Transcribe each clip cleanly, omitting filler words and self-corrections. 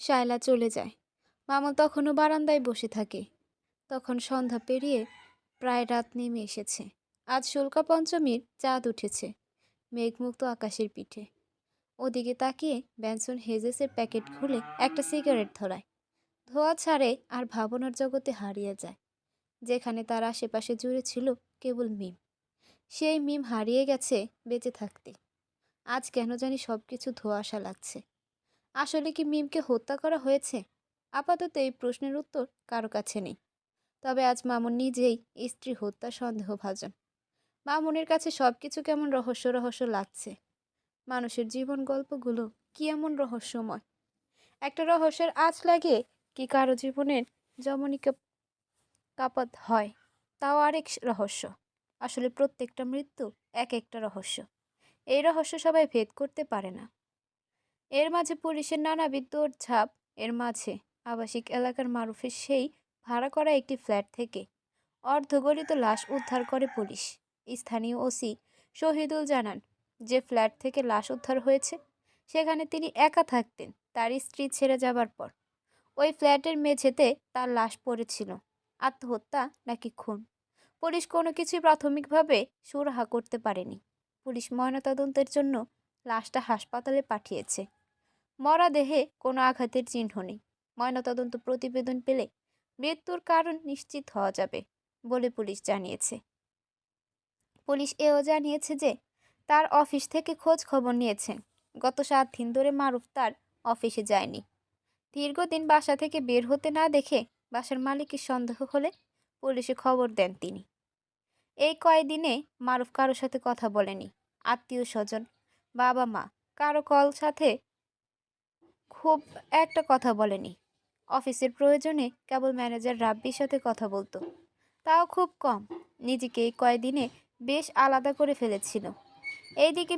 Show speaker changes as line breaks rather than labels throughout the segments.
শায়লা চলে যায়। মামুন তখনও বারান্দায় বসে থাকে। তখন সন্ধ্যা পেরিয়ে প্রায় রাত নেমে এসেছে। আজ শুল্কা পঞ্চমীর চাঁদ উঠেছে মেঘমুক্ত আকাশের পিঠে। ওদিকে তাকিয়ে ব্যানসন হেজেসের প্যাকেট খুলে একটা সিগারেট ধরায়। ধোঁয়া ছাড়ে আর ভাবনার জগতে হারিয়ে যায়। যেখানে তার আশেপাশে জুড়ে ছিল কেবল মিম। সেই মিম হারিয়ে গেছে বেঁচে থাকতে। আজ কেন জানি সবকিছু ধোঁয়াশা লাগছে। আসলে কি মিমকে হত্যা করা হয়েছে? আপাতত এই প্রশ্নের উত্তর কারো কাছে নেই। তবে আজ মামুন নিজেই স্ত্রী হত্যা সন্দেহভাজন। মামুনের কাছে সবকিছু কেমন রহস্য রহস্য লাগছে। মানুষের জীবন গল্পগুলো কি এমন রহস্যময়? একটা রহস্যের আঁচ লাগে কি কারো জীবনের যমনিকা কাপাত হয়, তাও আরেক রহস্য। আসলে প্রত্যেকটা মৃত্যু এক একটা রহস্য। এই রহস্য সবাই ভেদ করতে পারে না। এর মাঝে পুলিশের নানাবিধ দৌড়ঝাঁপ। এর মাঝে আবাসিক এলাকার মারুফের সেই ভাড়া করা একটি ফ্ল্যাট থেকে অর্ধগলিত লাশ উদ্ধার করে পুলিশ। স্থানীয় ওসি শহীদুল জানান, যে ফ্ল্যাট থেকে লাশ উদ্ধার হয়েছে সেখানে তিনি একা থাকতেন তার স্ত্রী ছেড়ে যাবার পর। ওই ফ্ল্যাটের মেঝেতে তার লাশ পড়েছিল। আত্মহত্যা নাকি খুন, পুলিশ কোনো কিছুই প্রাথমিকভাবে সুরাহা করতে পারেনি। পুলিশ ময়নাতদন্তের জন্য লাশটা হাসপাতালে পাঠিয়েছে। মরা দেহে কোনো আঘাতের চিহ্ন নেই। ময়নাতদন্ত প্রতিবেদন পেলে মৃত্যুর কারণ নিশ্চিত হওয়া যাবে বলে পুলিশ জানিয়েছে। পুলিশ এও জানিয়েছে যে তার অফিস থেকে খোঁজ খবর নিয়েছেন। গত 7 দিন ধরে মারুফ তার অফিসে যায়নি। দীর্ঘদিন বাসা থেকে বের হতে না দেখে বাসার মালিকের সন্দেহ হলে পুলিশে খবর দেন তিনি। এই কয়দিনে মারুফ কারোর সাথে কথা বলেনি। আত্মীয় স্বজন, বাবা মা কারো কল সাথে খুব একটা কথা বলেনি। অফিসের প্রয়োজনে কেবল ম্যানেজার রাব্বির সাথে কথা বলতো, তাও খুব কম। নিজেকে এই কয়দিনে বেশ আলাদা করে ফেলেছিল। এইদিকে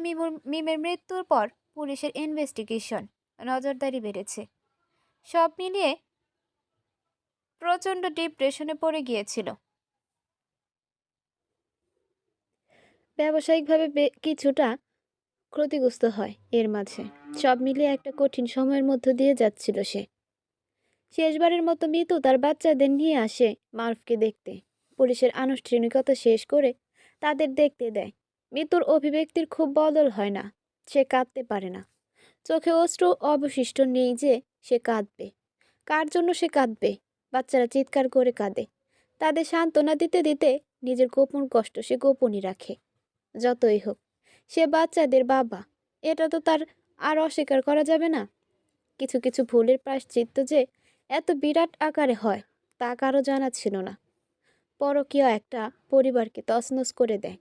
মিমের মৃত্যুর পর পুলিশের ইনভেস্টিগেশন, নজরদারি বেড়েছে। সব মিলিয়ে প্রচণ্ড ডিপ্রেশনে পড়ে গিয়েছিল। ব্যবসায়িকভাবে কিছুটা ক্ষতিগ্রস্ত হয়। এর মাঝে সব মিলিয়ে একটা কঠিন সময়ের মধ্য দিয়ে যাচ্ছিল সে। শেষবারের মতো মিতু তার বাচ্চাদের নিয়ে আসে মারুফকে দেখতে। পুলিশের আনুষ্ঠানিকতা শেষ করে তাদের দেখতে দেয়। মিতুর অভিব্যক্তির খুব বদল হয় না। সে কাঁদতে পারে না। চোখে অশ্রু অবশিষ্ট নেই যে সে কাঁদবে। কার জন্য সে কাঁদবে? বাচ্চারা চিৎকার করে কাঁদে। তাদের সান্ত্বনা দিতে দিতে নিজের গোপন কষ্ট সে গোপনই রাখে। যতই হোক, সে বাচ্চাদের বাবা, এটা তো তার আর অস্বীকার করা যাবে না। কিছু কিছু ভুলের প্রায়শ্চিত্ত যে এত বিরাট আকারে হয় তা কারো জানা ছিল না। পরকীয়া একটা পরিবারকে তছনছ করে দেয়।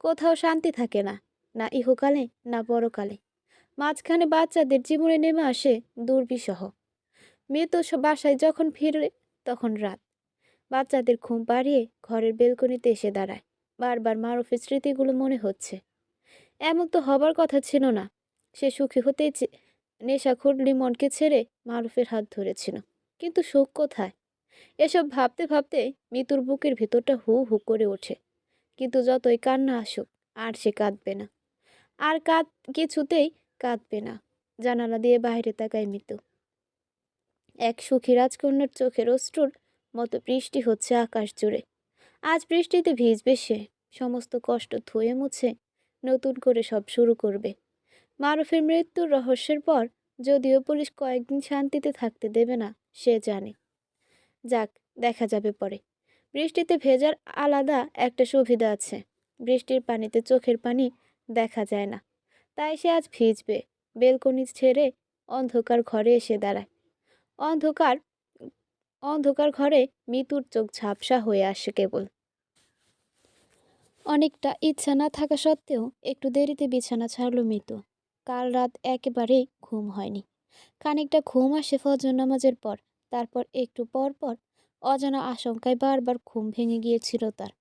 কোথাও শান্তি থাকে না, না ইহকালে না পরকালে। মাঝখানে বাচ্চাদের জীবনে নেমে আসে দুর্বিষহ। মৃত বাসায় যখন ফিরে তখন রাত। বাচ্চাদের ঘুম পাড়িয়ে ঘরের বেলকনিতে এসে দাঁড়ায়। বারবার মারুফের স্মৃতিগুলো মনে হচ্ছে। এমন তো হবার কথা ছিল না। সে সুখী হতেই নেশাখোর লিমনকে ছেড়ে মারুফের হাত ধরেছিল। কিন্তু সুখ কোথায়? এসব ভাবতে ভাবতে মিতুর বুকের ভেতরটা হু হু করে ওঠে। কিন্তু যতই কান্না আসুক আর সে কাঁদবে না। আর কিছুতেই কাঁদবে না। জানালা দিয়ে বাইরে তাকায় মিতু। এক সুখী রাজকন্যার চোখের অশ্রুর মতো বৃষ্টি হচ্ছে আকাশ জুড়ে। আজ বৃষ্টিতে ভিজবে সে। সমস্ত কষ্ট ধুয়ে মুছে নতুন করে সব শুরু করবে। মারুফের মৃত্যুর রহস্যের পর যদিও পুলিশ কয়েকদিন শান্তিতে থাকতে দেবে না, সে জানে। যাক, দেখা যাবে পরে। বৃষ্টিতে ভেজার আলাদা একটা সুবিধা আছে। বৃষ্টির পানিতে চোখের পানি দেখা যায় না, তাই সে আজ ভিজবে। বেলকনি ছেড়ে অন্ধকার ঘরে এসে দাঁড়ায়। অন্ধকার অন্ধকার ঘরে মিতুর চোখ ঝাপসা হয়ে আসে কেবল। অনেকটা ইচ্ছা না থাকা সত্ত্বেও একটু দেরিতে বিছানা ছাড়ল মিতু। কাল রাত একেবারেই ঘুম হয়নি। খানিকটা ঘুম আসে ফজর নামাজের পর। তারপর একটু পর পর অজানা আশঙ্কায় বারবার ঘুম ভেঙে গিয়েছিল তার।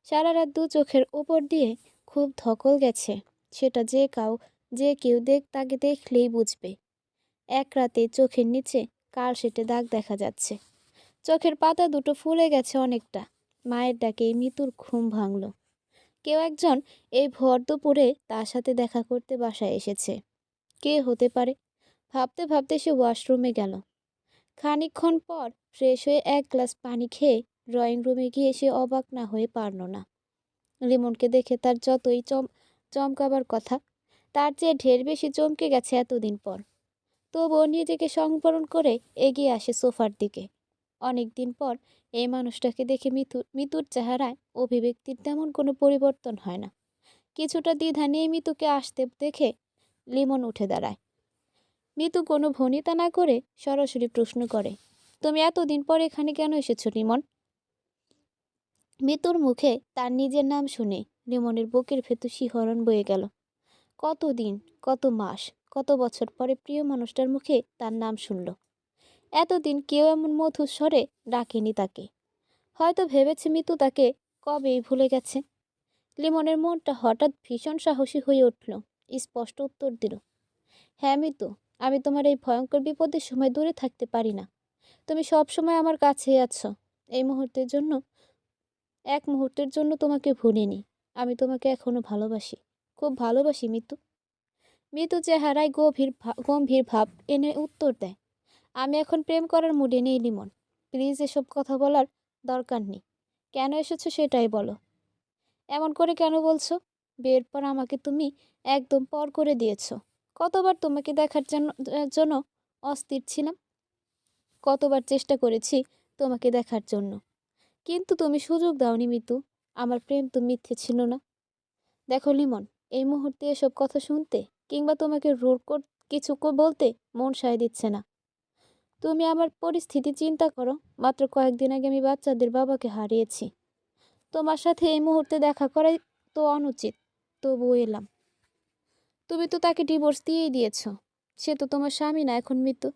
সারা রাত দু চোখের ওপর দিয়ে খুব ধকল গেছে। সেটা যে কেউ তাকে দেখলেই বুঝবে। এক রাতে চোখের নিচে কালশেটে দাগ দেখা যাচ্ছে। চোখের পাতা দুটো ফুলে গেছে অনেকটা। মায়ের ডাকে মিতুর ঘুম ভাঙল। কেউ একজন এই ভর দুপুরে তার সাথে দেখা করতে বাসায় এসেছে। কে হতে পারে? ভাবতে ভাবতে সে ওয়াশরুমে গেল। খানিকক্ষণ পর ফ্রেশ হয়ে এক গ্লাস পানি খেয়ে ড্রয়িং রুমে গিয়ে সে অবাক না হয়ে পারল না। লিমনকে দেখে তার যতই চমকাবার কথা, তার চেয়ে ঢের বেশি চমকে গেছে এতদিন পর। তবুও নিজেকে সংবরণ করে এগিয়ে আসে সোফার দিকে। অনেকদিন পর এই মানুষটাকে দেখে মিতুর চেহারায় অভিব্যক্তির তেমন কোনো পরিবর্তন হয় না। কিছুটা দ্বিধা নিয়ে মিতুকে আসতে দেখে লিমন উঠে দাঁড়ায়। মিতু কোনো ভনিতা না করে সরাসরি প্রশ্ন করে, তুমি এতদিন পর এখানে কেন এসেছো লিমন? মিতুর মুখে তার নিজের নাম শুনে লিমনের বুকের ভেতর শিহরণ বয়ে গেল। কতদিন, কত মাস, কত বছর পরে প্রিয় মানুষটার মুখে তার নাম শুনল। এতদিন কেউ এমন মধুর স্বরে ডাকেনি তাকে। হয়তো ভেবেছে মিতু তাকে কবেই ভুলে গেছে। লিমনের মনটা হঠাৎ ভীষণ সাহসী হয়ে উঠল। স্পষ্ট উত্তর দিল, হ্যাঁ মিতু, আমি তোমার এই ভয়ঙ্কর বিপদের সময় দূরে থাকতে পারি না। তুমি সব সময় আমার কাছেই আছো। এই মুহূর্তের জন্য, এক মুহূর্তের জন্য তোমাকে ভুলিনি। আমি তোমাকে এখনো ভালোবাসি, খুব ভালোবাসি মিতু। মিতু চেহারায় গম্ভীর ভাব এনে উত্তর দেয়, আমি এখন প্রেম করার মুডে নেই লিমন। প্লিজ এসব কথা বলার দরকার নেই। কেন এসেছো সেটাই বলো। এমন করে কেন বলছো? বিয়ের পর আমাকে তুমি একদম পর করে দিয়েছো। কতবার তোমাকে দেখার জন্য অস্থির ছিলাম। কতবার চেষ্টা করেছি তোমাকে দেখার জন্য, কিন্তু তুমি সুযোগ দাওনি মিতু। আমার প্রেম তো মিথ্যে ছিল না। দেখো লিমন, এই মুহূর্তে এসব কথা শুনতে কিংবা তোমাকে কিছু বলতে মন সায় দিচ্ছে না। তুমি আমার পরিস্থিতি চিন্তা করো। মাত্র কয়েকদিন আগে আমি বাচ্চাদের বাবাকে হারিয়েছি। তোমার সাথে এই মুহূর্তে দেখা করাই তো অনুচিত, তবুও এলাম। তুমি তো তাকে ডিভোর্স দিয়েই দিয়েছ। সে তো তোমার স্বামী না এখন মৃত্যু।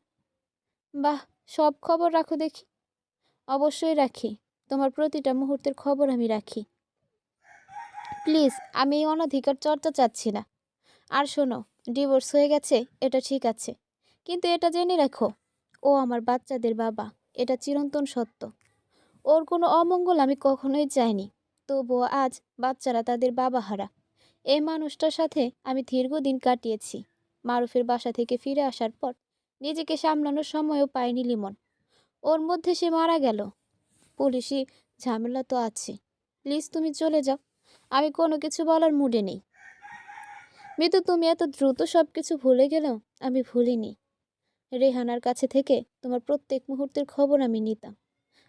বাহ, সব খবর রাখো দেখি। অবশ্যই রাখি, তোমার প্রতিটা মুহূর্তের খবর আমি রাখি। প্লিজ, আমি এই অনধিকার চর্চা চাচ্ছি না। আর শোনো, ডিভোর্স হয়ে গেছে এটা ঠিক আছে, কিন্তু এটা জেনে রাখো, ও আমার বাচ্চাদের বাবা। এটা চিরন্তন সত্য। ওর কোনো অমঙ্গল আমি কখনোই চাইনি। তবুও আজ বাচ্চারা তাদের বাবা হারা। এই মানুষটার সাথে আমি দীর্ঘদিন কাটিয়েছি। মারুফের বাসা থেকে ফিরে আসার পর নিজেকে সামলানোর সময়ও পায়নি লিমন। ওর মধ্যে সে মারা গেল। পুলিশি ঝামেলা তো আছে। প্লিজ তুমি চলে যাও। আমি কোনো কিছু বলার মুডে নেই। মৃত্যু, তুমি এত দ্রুত সব কিছু ভুলে গেলেও আমি ভুলিনি। রেহানার কাছে থেকে তোমার প্রত্যেক মুহূর্তের খবর আমি নিতাম।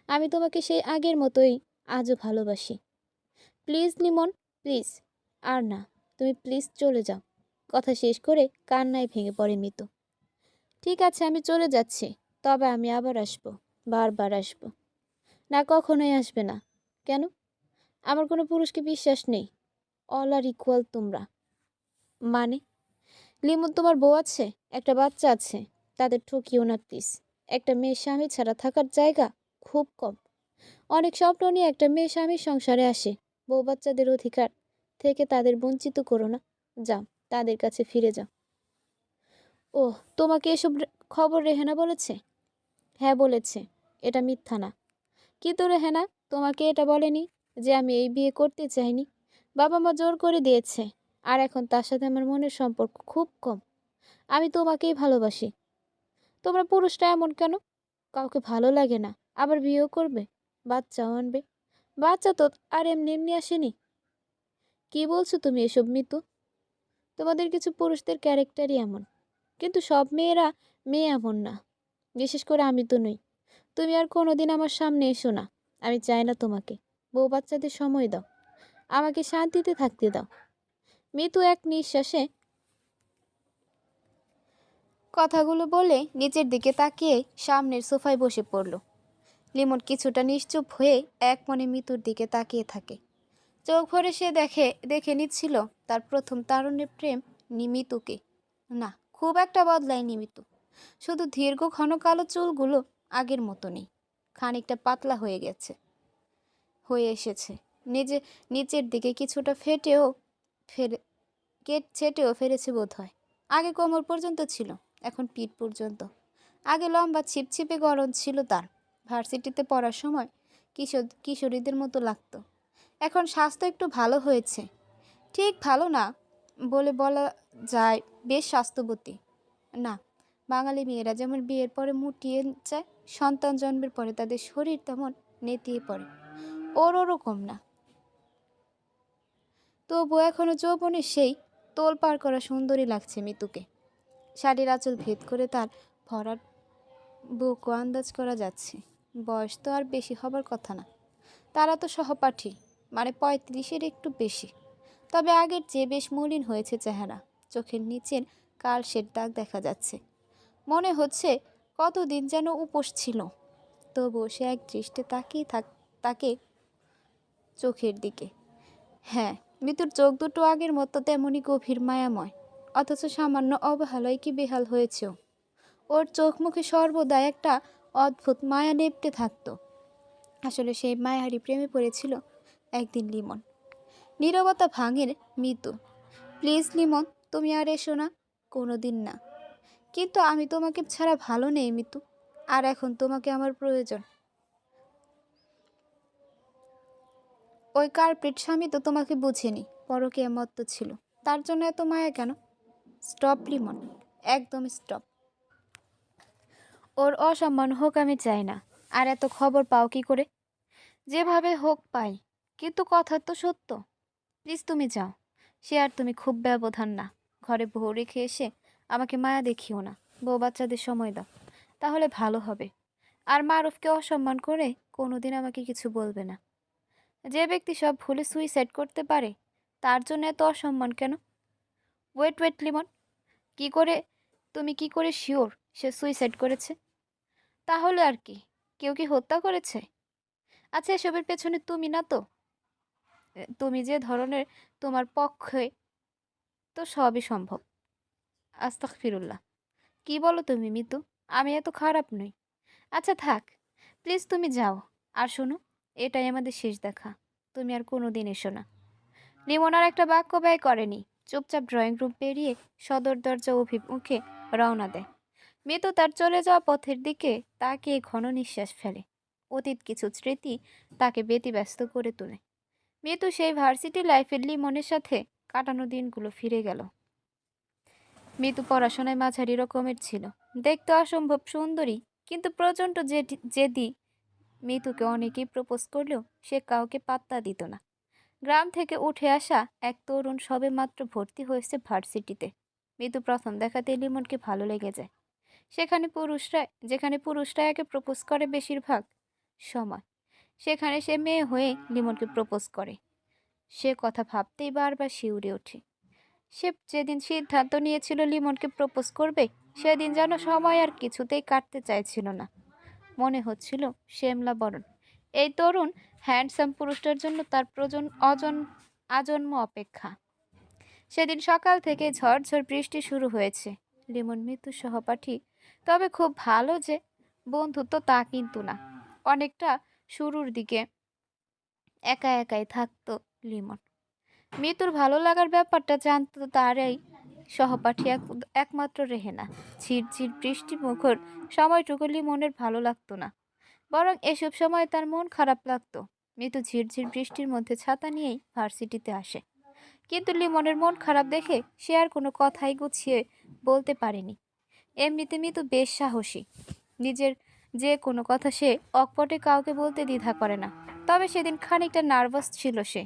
আমি তোমাকে সেই আগের মতোই আজও ভালোবাসি। Please Limon, please. আর না, তুমি প্লিজ চলে যাও। কথা শেষ করে কান্নায় ভেঙে পড়ে মিতু। ঠিক আছে, আমি চলে যাচ্ছি, তবে আমি আবার আসবো, বারবার আসবো। না, কখনোই আসবে না। কেন? আমার কোনো পুরুষকে বিশ্বাস নেই। অল আর ইকুয়াল তোমরা। মানে? লিমন, তোমার বউ আছে, একটা বাচ্চা আছে, তাদের ঠকিও না প্লিজ। একটা মেয়ে স্বামী ছাড়া থাকার জায়গা খুব কম। অনেক স্বপ্ন নিয়ে একটা মেয়ে স্বামীর সংসারে আসে। বউ বাচ্চাদের অধিকার থেকে তাদের বঞ্চিত করো না। যাও, তাদের কাছে ফিরে যাও। ওহ, তোমাকে এসব খবর রেহেনা বলেছে? হ্যাঁ বলেছে। এটা মিথ্যা না। কিন্তু রেহেনা তোমাকে এটা বলেনি যে আমি এই বিয়ে করতে চাইনি? বাবা মা জোর করে দিয়েছে। আর এখন তার সাথে আমার মনের সম্পর্ক খুব কম। আমি তোমাকেই ভালোবাসি। তোমরা পুরুষরা এমন কেন? কাউকে ভালো লাগে না, আবার বিয়েও করবে, বাচ্চাও আনবে। বাচ্চা তো আর এমনি এমনি আসেনি। কি বলছো তুমি এসব মিতু? তোমাদের কিছু পুরুষদের ক্যারেক্টারই এমন, কিন্তু সব মেয়েরা মেয়ে এমন না। বিশেষ করে আমি তো নই। তুমি আর কোনোদিন আমার সামনে এসো না। আমি চাই না তোমাকে। বউ বাচ্চাদের সময় দাও, আমাকে শান্তিতে থাকতে দাও। মিতু এক নিঃশ্বাসে কথাগুলো বলে নিচের দিকে তাকিয়ে সামনের সোফায় বসে পড়ল। লিমন কিছুটা নিশ্চুপ হয়ে এক মনে মিতুর দিকে তাকিয়ে থাকে। চোখ ভরে সে দেখে নিচ্ছিল তার প্রথম তারুণ্যের প্রেম মিতুকে। না, খুব একটা বদলায়নি মিতু। শুধু দীর্ঘ ঘন কালো চুলগুলো আগের মতো নেই, খানিকটা পাতলা হয়ে এসেছে। নিচের দিকে কিছুটা ছেটেও ফেলেছে বোধ হয়। আগে কোমর পর্যন্ত ছিল, এখন পিঠ পর্যন্ত। আগে লম্বা ছিপছিপে গড়ন ছিল তার। ভার্সিটিতে পড়ার সময় কিশোরীদের মতো লাগতো। এখন স্বাস্থ্য একটু ভালো হয়েছে। ঠিক ভালো না বলে বলা যায়, বেশ স্বাস্থ্যবতী। না, বাঙালি মেয়েরা যেমন বিয়ের পরে মুটিয়ে যায়, সন্তান জন্মের পরে তাদের শরীর তেমন নেতিয়ে পড়ে। ওর ওরকম না। তবু এখনো যৌবনের সেই তোল পার করা সুন্দরী লাগছে মিতুকে। শাড়ির আঁচল ভেদ করে তার ভরাট বুকও আন্দাজ করা যাচ্ছে। বয়স তো আর বেশি হবার কথা না, তারা তো সহপাঠী, মানে 35-এর একটু বেশি। তবে আগের চেয়ে বেশ মলিন হয়েছে চেহারা, চোখের নিচের কালশের দাগ দেখা যাচ্ছে। মনে হচ্ছে কতদিন যেন উপোস ছিল। তবুও সে এক দৃষ্টে তাকে চোখের দিকে। হ্যাঁ, মিতুর চোখ দুটো আগের মতো তেমনই গভীর মায়াময়, অথচ সামান্য অবহেলায় কি বেহাল হয়েছেও। ওর চোখ মুখে সর্বদা একটা অদ্ভুত মায়া নেপটে থাকতো। আসলে সেই মায়ারই প্রেমে পড়েছিল একদিন লিমন। নীরবতা ভাঙের মিতু। প্লিজ লিমন, তুমি আর এসো না। কোনো দিন না। কিন্তু আমি তোমাকে ছাড়া ভালো নেই মিতু, আর এখন তোমাকে আমার প্রয়োজন। ওই কার্পেট স্বামী তো তোমাকে বুঝেনি, পরকীয়া মত্ত ছিল, তার জন্য এত মায়া কেন? স্টপ লিমন, একদম স্টপ। ওর অসম্মান হোক আমি চাই না। আর এত খবর পাও কি করে? যেভাবে হোক পাই, কিন্তু কথা তো সত্য। প্লিজ তুমি যাও। সে আর তুমি খুব ব্যবধান না। ঘরে বউ রেখে এসে আমাকে মায়া দেখিও না। বউ বাচ্চাদের সময় দাও, তাহলে ভালো হবে। আর মারুফকে অসম্মান করে কোনোদিন আমাকে কিছু বলবে না। যে ব্যক্তি সব ভুলে সুইসাইড করতে পারে, তার জন্য এত অসম্মান কেন? ওয়েট ওয়েট লিমন, তুমি কি করে শিওর সে সুইসাইড করেছে? তাহলে আর কি, কেউ কি হত্যা করেছে? আচ্ছা, এসবের পেছনে তুমি না তো? তুমি যে ধরনের, তোমার পক্ষে তো সবই সম্ভব। আস্তাগফিরুল্লাহ। কি বলো তুমি মিতু? আমি এত খারাপ নই। আচ্ছা থাক, প্লিজ তুমি যাও। আর শোনো, এটাই আমাদের শেষ দেখা। তুমি আর কোনো দিন এসো না। লিমন আর একটা বাক্য ব্যয় করেনি, চুপচাপ ড্রয়িং রুম পেরিয়ে সদর দরজা অভিমুখে রওনা দেয়। মিতু তার চলে যাওয়া পথের দিকে তাকিয়ে ঘন নিঃশ্বাস ফেলে। অতীত কিছু স্মৃতি তাকে ব্যতিব্যস্ত করে তোলে। মিতু সেই ভার্সিটি লাইফের লিমনের সাথে কাটানো দিনগুলো ফিরে গেল। মিতু পড়াশোনায় মাঝারি রকমের ছিল, দেখতে অসম্ভব সুন্দরী, কিন্তু প্রচণ্ড জেদি। মিতুকে অনেকেই প্রপোজ করলেও সে কাউকে পাত্তা দিত না। গ্রাম থেকে উঠে আসা এক তরুণ সবেমাত্র ভর্তি হয়েছে ভার্সিটিতে। মিতু প্রথম দেখাতে লিমনকে ভালো লেগে যায়। যেখানে পুরুষরা একে প্রপোজ করে বেশিরভাগ সময়, সেখানে সে মেয়ে হয়ে লিমনকে প্রপোজ করে। সে কথা ভাবতেই বারবার শিউরে ওঠে। সে যেদিন সিদ্ধান্ত নিয়েছিল লিমনকে প্রপোজ করবে, সেদিন যেন সময় আর কিছুতেই কাটতে চাইছিল না। মনে হচ্ছিল শ্যামলা বরণ, এই তরুণ হ্যান্ডসাম পুরুষটার জন্য তার আজন্ম অপেক্ষা। সেদিন সকাল থেকে ঝড়ঝড় বৃষ্টি শুরু হয়েছে। লিমন মৃত্যু সহপাঠী, তবে খুব ভালো যে বন্ধুত্ব তা কিন্তু না। অনেকটা শুরুর দিকে একা একাই থাকতো লিমন। মৃত্যুর ভালো লাগার ব্যাপারটা জানতো তারই সহপাঠী একমাত্র রেহেনা। ঝিরঝির বৃষ্টি মুখর সময়টুকু লিমনের ভালো লাগতো না, বরং এসব সময় তার মন খারাপ লাগতো। মৃত্যু ঝিরঝির বৃষ্টির মধ্যে ছাতা নিয়েই ভার্সিটিতে আসে, কিন্তু লিমনের মন খারাপ দেখে সে আর কোনো কথাই গুছিয়ে বলতে পারেনি। এমনিতে মৃত্যু বেশ সাহসী, নিজের যে কোনো কথা সে অকপটে কাউকে বলতে দ্বিধা করে না। তবে সেদিন খানিকটা নার্ভাস ছিল সে।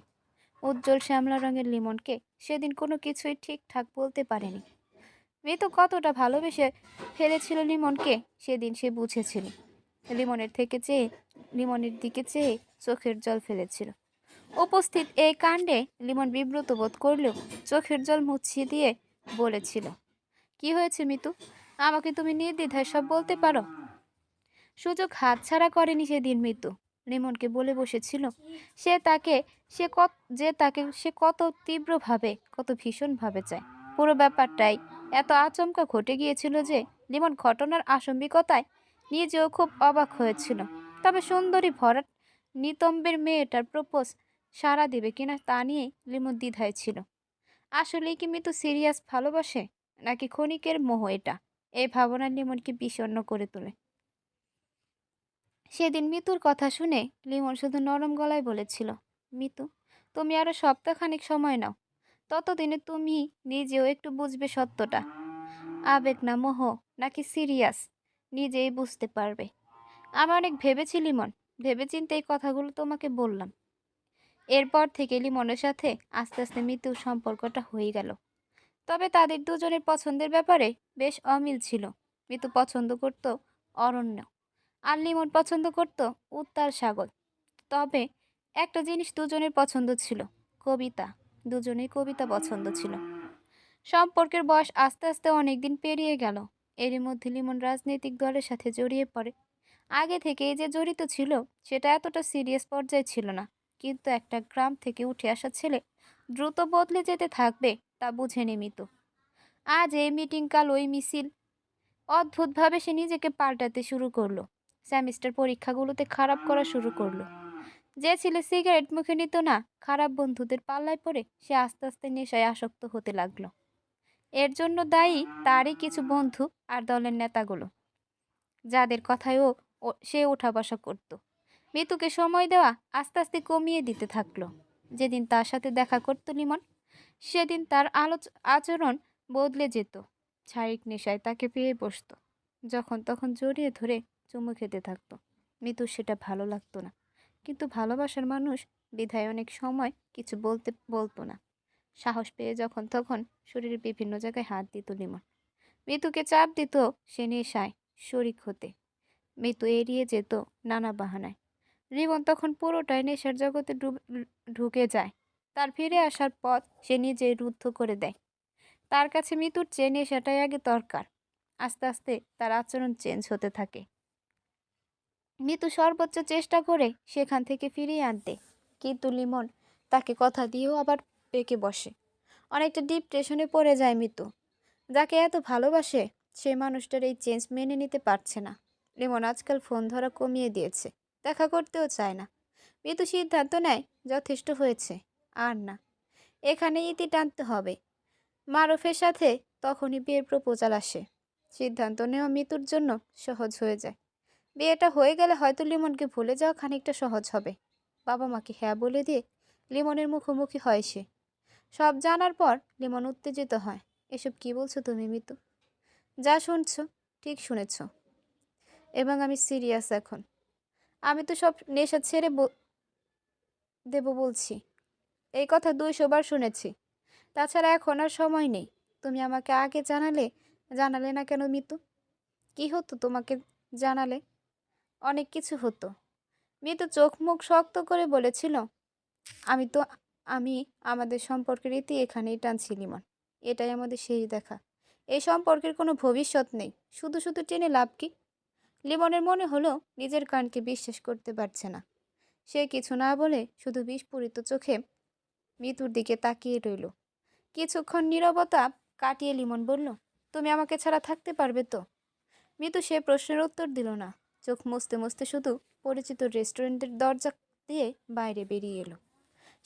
উজ্জ্বল শ্যামলা রঙের লিমনকে সেদিন কোনো কিছুই ঠিকঠাক বলতে পারেনি। মৃত্যু কতটা ভালোবেসে ফেলেছিল লিমনকে সেদিন সে বুঝেছিল। লিমনের দিকে চেয়ে চোখের জল ফেলেছিল। উপস্থিত এই কাণ্ডে লিমন বিব্রত বোধ করলেও চোখের জল মুছিয়ে দিয়ে বলেছিল, কি হয়েছে মিতু? আমাকে তুমি নির্দ্বিধায় সব বলতে পারো। সুযোগ হাতছাড়া করেনি সেদিন মিতু। লিমনকে বলে বসেছিল সে কত তীব্রভাবে, কত ভীষণভাবে চায়। পুরো ব্যাপারটাই এত আচমকা ঘটে গিয়েছিল যে লিমন ঘটনার আসম্বিকতায় নিজেও খুব অবাক হয়েছিল। তবে সুন্দরী ভরাট নিতম্বের মেয়েটার প্রপোজ সাড়া দেবে কিনা তা নিয়ে লিমন দ্বিধায় ছিল। আসলেই কি মিতু সিরিয়াস ভালোবাসে, নাকি ক্ষণিকের মোহ এটা? এই ভাবনা লিমনকে বিষণ্ণ করে তোলে। সেদিন মিতুর কথা শুনে লিমন শুধু নরম গলায় বলেছিল, মিতু, তুমি আরো সপ্তাহখানিক সময় নাও, ততদিনে তুমি নিজেও একটু বুঝবে সত্যটা। আবেগ না মোহ, নাকি সিরিয়াস নিজেই বুঝতে পারবে। আমি অনেক ভেবেছি লিমন, ভেবেচিন্তে এই কথাগুলো তোমাকে বললাম। এরপর থেকে লিমনের সাথে আস্তে আস্তে মৃত্যুর সম্পর্কটা হয়ে গেল। তবে তাদের দুজনের পছন্দের ব্যাপারে বেশ অমিল ছিল। মৃত্যু পছন্দ করত অরণ্য, আর লিমন পছন্দ করত উত্তাল সাগর। তবে একটা জিনিস দুজনের পছন্দ ছিল, কবিতা। দুজনেই কবিতা পছন্দ ছিল। সম্পর্কের বয়স আস্তে আস্তে অনেকদিন পেরিয়ে গেল। এরই মধ্যে লিমন রাজনৈতিক দলের সাথে জড়িয়ে পড়ে। আগে থেকে এই যে জড়িত ছিল, সেটা এতটা সিরিয়াস পর্যায়ে ছিল না। কিন্তু একটা গ্রাম থেকে উঠে আসা ছেলে দ্রুত বদলে যেতে থাকবে, তা বুঝে নিমিত। আজ এই মিটিং, কাল ওই মিছিল। অদ্ভুতভাবে সে নিজেকে পাল্টাতে শুরু করলো। সেমিস্টার পরীক্ষাগুলোতে খারাপ করা শুরু করলো। যে ছেলে সিগারেট মুখে নিত না, খারাপ বন্ধুদের পাল্লায় পড়ে সে আস্তে আস্তে নেশায় আসক্ত হতে লাগলো। এর জন্য দায়ী তারই কিছু বন্ধু আর দলের নেতাগুলো, যাদের কথায় সে ওঠা বসা করত। মিতুকে সময় দেওয়া আস্তে আস্তে কমিয়ে দিতে থাকলো। যেদিন তার সাথে দেখা করত লিমন, সেদিন তার আচরণ বদলে যেত। শারীরিক নেশায় তাকে পেয়ে বসতো, যখন তখন জড়িয়ে ধরে চুমু খেতে থাকতো। মিতুর সেটা ভালো লাগতো না, কিন্তু ভালোবাসার মানুষ বিধায় অনেক সময় কিছু বলতো না। সাহস পেয়ে যখন তখন শরীরের বিভিন্ন জায়গায় হাত দিত লিমন। মিতুকে চাপ দিত সে নেশায় শরিক হতে। মিতু এড়িয়ে যেত নানা বাহানায়। লিমন তখন পুরোটাই নেশার জগতে ঢুকে যায়। তার ফিরে আসার পথ সে নিজেই রুদ্ধ করে দেয়। তার কাছে মিতুর চেয়ে নেশাটাই আগে দরকার। আস্তে আস্তে তার আচরণ চেঞ্জ হতে থাকে। মিতু সর্বোচ্চ চেষ্টা করে সেখান থেকে ফিরিয়ে আনতে, কিন্তু লিমন তাকে কথা দিয়েও আবার পেকে বসে। অনেকটা ডিপ্রেশনে পড়ে যায় মিতু। যাকে এত ভালোবাসে, সেই মানুষটার এই চেঞ্জ মেনে নিতে পারছে না। লিমন আজকাল ফোন ধরা কমিয়ে দিয়েছে, দেখা করতেও চায় না। মিতু সিদ্ধান্ত নেয় যথেষ্ট হয়েছে, আর না, এখানে ইতি টানতে হবে। মারুফের সাথে তখনই বিয়ের প্রপোজাল আসে। সিদ্ধান্ত নেওয়া মিতুর জন্য সহজ হয়ে যায়। বিয়েটা হয়ে গেলে হয়তো লিমনকে ভুলে যাওয়া খানিকটা সহজ হবে। বাবা মাকে হ্যাঁ বলে দিয়ে লিমনের মুখোমুখি হয় সে। সব জানার পর লিমন উত্তেজিত হয়। এসব কি বলছো তুমি মিতু? যা শুনছো ঠিক শুনেছ, এবং আমি সিরিয়াস এখন। আমি তো সব নেশা ছেড়ে দেব বলছি। এই কথা 200 বার শুনেছি। তাছাড়া এখন আর সময় নেই। তুমি আমাকে আগে জানালে না কেন মিতু? কি হতো তোমাকে জানালে? অনেক কিছু হতো। মিতু চোখ মুখ শক্ত করে বলেছিল, আমি তো আমি আমাদের সম্পর্কের ইতি এখানেই টানছি লিমন। এটাই আমাদের শেষ দেখা। এই সম্পর্কের কোনো ভবিষ্যৎ নেই। শুধু শুধু টেনে লাভ কি? লিমনের মনে হলো নিজের কানকে বিশ্বাস করতে পারছে না। সে কিছু না বলে শুধু বিস্ফোরিত চোখে মিতুর দিকে তাকিয়ে রইল। কিছুক্ষণ নীরবতা কাটিয়ে লিমন বলল, তুমি আমাকে ছাড়া থাকতে পারবে তো? মিতু সে প্রশ্নের উত্তর দিল না। চোখ মুছতে মুছতে শুধু পরিচিত রেস্টুরেন্টের দরজা দিয়ে বাইরে বেরিয়ে এলো।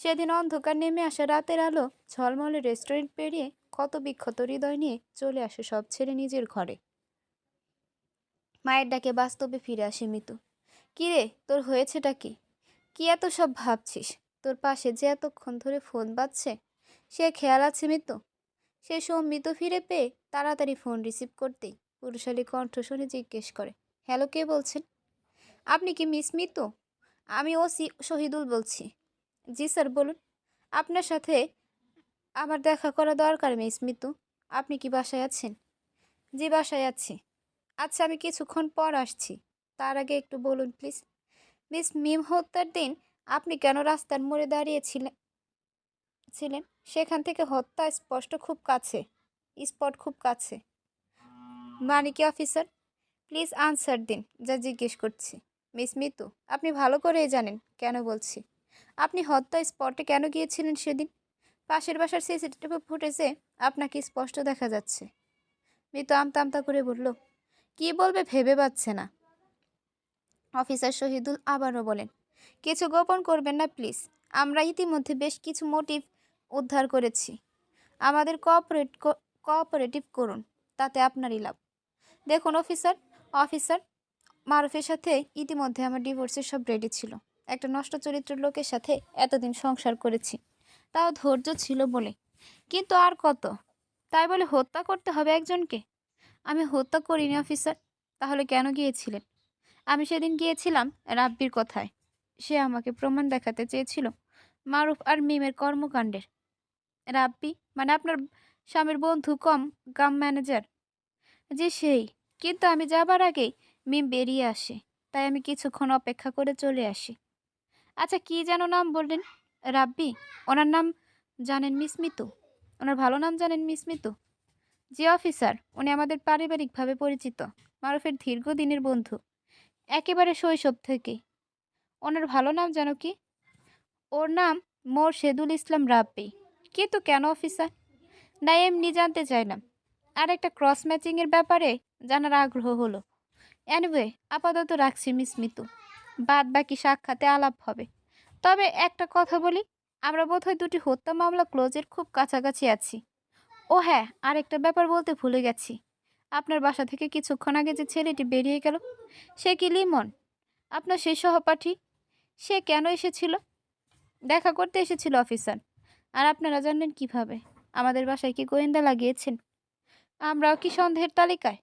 সেদিন অন্ধকার নেমে আসা রাতের আলো ঝলমলে রেস্টুরেন্ট পেরিয়ে ক্ষত বিক্ষত হৃদয় নিয়ে চলে আসে সব ছেড়ে নিজের ঘরে। মায়ের ডাকে বাস্তবে ফিরে আসে মিতু। কিরে, তোর হয়েছেটা কি? কি এত সব ভাবছিস? তোর পাশে যে এতক্ষণ ধরে ফোন বাজছে, সে খেয়াল আছে মিতু? সে সম্মিত ফিরে পেয়ে তাড়াতাড়ি ফোন রিসিভ করতেই পুরুষালী কণ্ঠ শুনে জিজ্ঞেস করে, হ্যালো, কে বলছেন? আপনি কি মিস মিতু? আমি ওসি শহীদুল বলছি। জি স্যার, বলুন। আপনার সাথে আমার দেখা করা দরকার মিস মিতু। আপনি কি বাসায় আছেন? জি, বাসায় আছি। আচ্ছা, আমি কিছুক্ষণ পর আসছি। তার আগে একটু বলুন প্লিজ, মিস মিম হত্যার দিন আপনি কেন রাস্তার মোড়ে ছিলেন? সেখান থেকে হত্যা স্পট খুব কাছে। মানে কি অফিসার? প্লিজ আনসার দিন, যা জিজ্ঞেস করছি। মিস মিতু, আপনি ভালো করেই জানেন কেন বলছি। আপনি হত্যা স্পটে কেন গিয়েছিলেন সেদিন? পাশের বাসার সিসিটিভি ফুটেজে আপনাকে স্পষ্ট দেখা যাচ্ছে। মিতু আমতা আমতা করে বলল, কি বলবে ভেবে পাচ্ছে না। অফিসার শহীদুল আবারও বলেন, কিছু গোপন করবেন না প্লিজ। আমরা ইতিমধ্যে বেশ কিছু মোটিভ উদ্ধার করেছি। আমাদের কোঅপারেটিভ করুন, তাতে আপনারই লাভ। দেখুন অফিসার মারুফের সাথে ইতিমধ্যে আমার ডিভোর্সের সব রেডি ছিল। একটা নষ্ট চরিত্রের লোকের সাথে এতদিন সংসার করেছি, তাও ধৈর্য ছিল বলে। কিন্তু আর কত? তাই বলে হত্যা করতে হবে একজনকে? আমি হত্যা করিনি অফিসার। তাহলে কেন গিয়েছিলেন? আমি সেদিন গিয়েছিলাম রাব্বির কথায়। সে আমাকে প্রমাণ দেখাতে চেয়েছিল মারুফ আর মিমের কর্মকাণ্ডের। রাব্বি মানে আপনার স্বামীর বন্ধু কাম ম্যানেজার? জি সেই। কিন্তু আমি যাবার আগেই মিম বেরিয়ে আসে। তাই আমি কিছুক্ষণ অপেক্ষা করে চলে আসি। আচ্ছা, কি যেন নাম বললেন? রাব্বি? ওনার নাম জানেন মিস মিতু? ওনার ভালো নাম জানেন মিস মিতু? জি অফিসার, উনি আমাদের পারিবারিকভাবে পরিচিত। মারুফের দীর্ঘদিনের বন্ধু, একেবারে শৈশব থেকেই। ওনার ভালো নাম যেন কি? ওর নাম মোরশেদুল ইসলাম রাব্বি। কিন্তু কেন অফিসার? না, এমনি জানতে চাইলাম। আর একটা ক্রস ম্যাচিংয়ের ব্যাপারে জানার আগ্রহ হলো। এনিওয়ে, আপাতত রাখছি মিস মিতু। বাদ বাকি সাক্ষাতে আলাপ হবে। তবে একটা কথা বলি, আমরা বোধহয় দুটি হত্যা মামলা ক্লোজের খুব কাছাকাছি আছি। ও হ্যাঁ, আরেকটা ব্যাপার বলতে ভুলে গেছি। আপনার বাসা থেকে কিছুক্ষণ আগে যে ছেলেটি বেরিয়ে গেল, সে কি লিমন? আপনার সেই সহপাঠী? সে কেন এসেছিল? দেখা করতে এসেছিল অফিসার। আর আপনারা জানলেন কিভাবে? আমাদের বাসায় কি গোয়েন্দা লাগিয়েছেন? আমরাও কি সন্দেহের তালিকায়?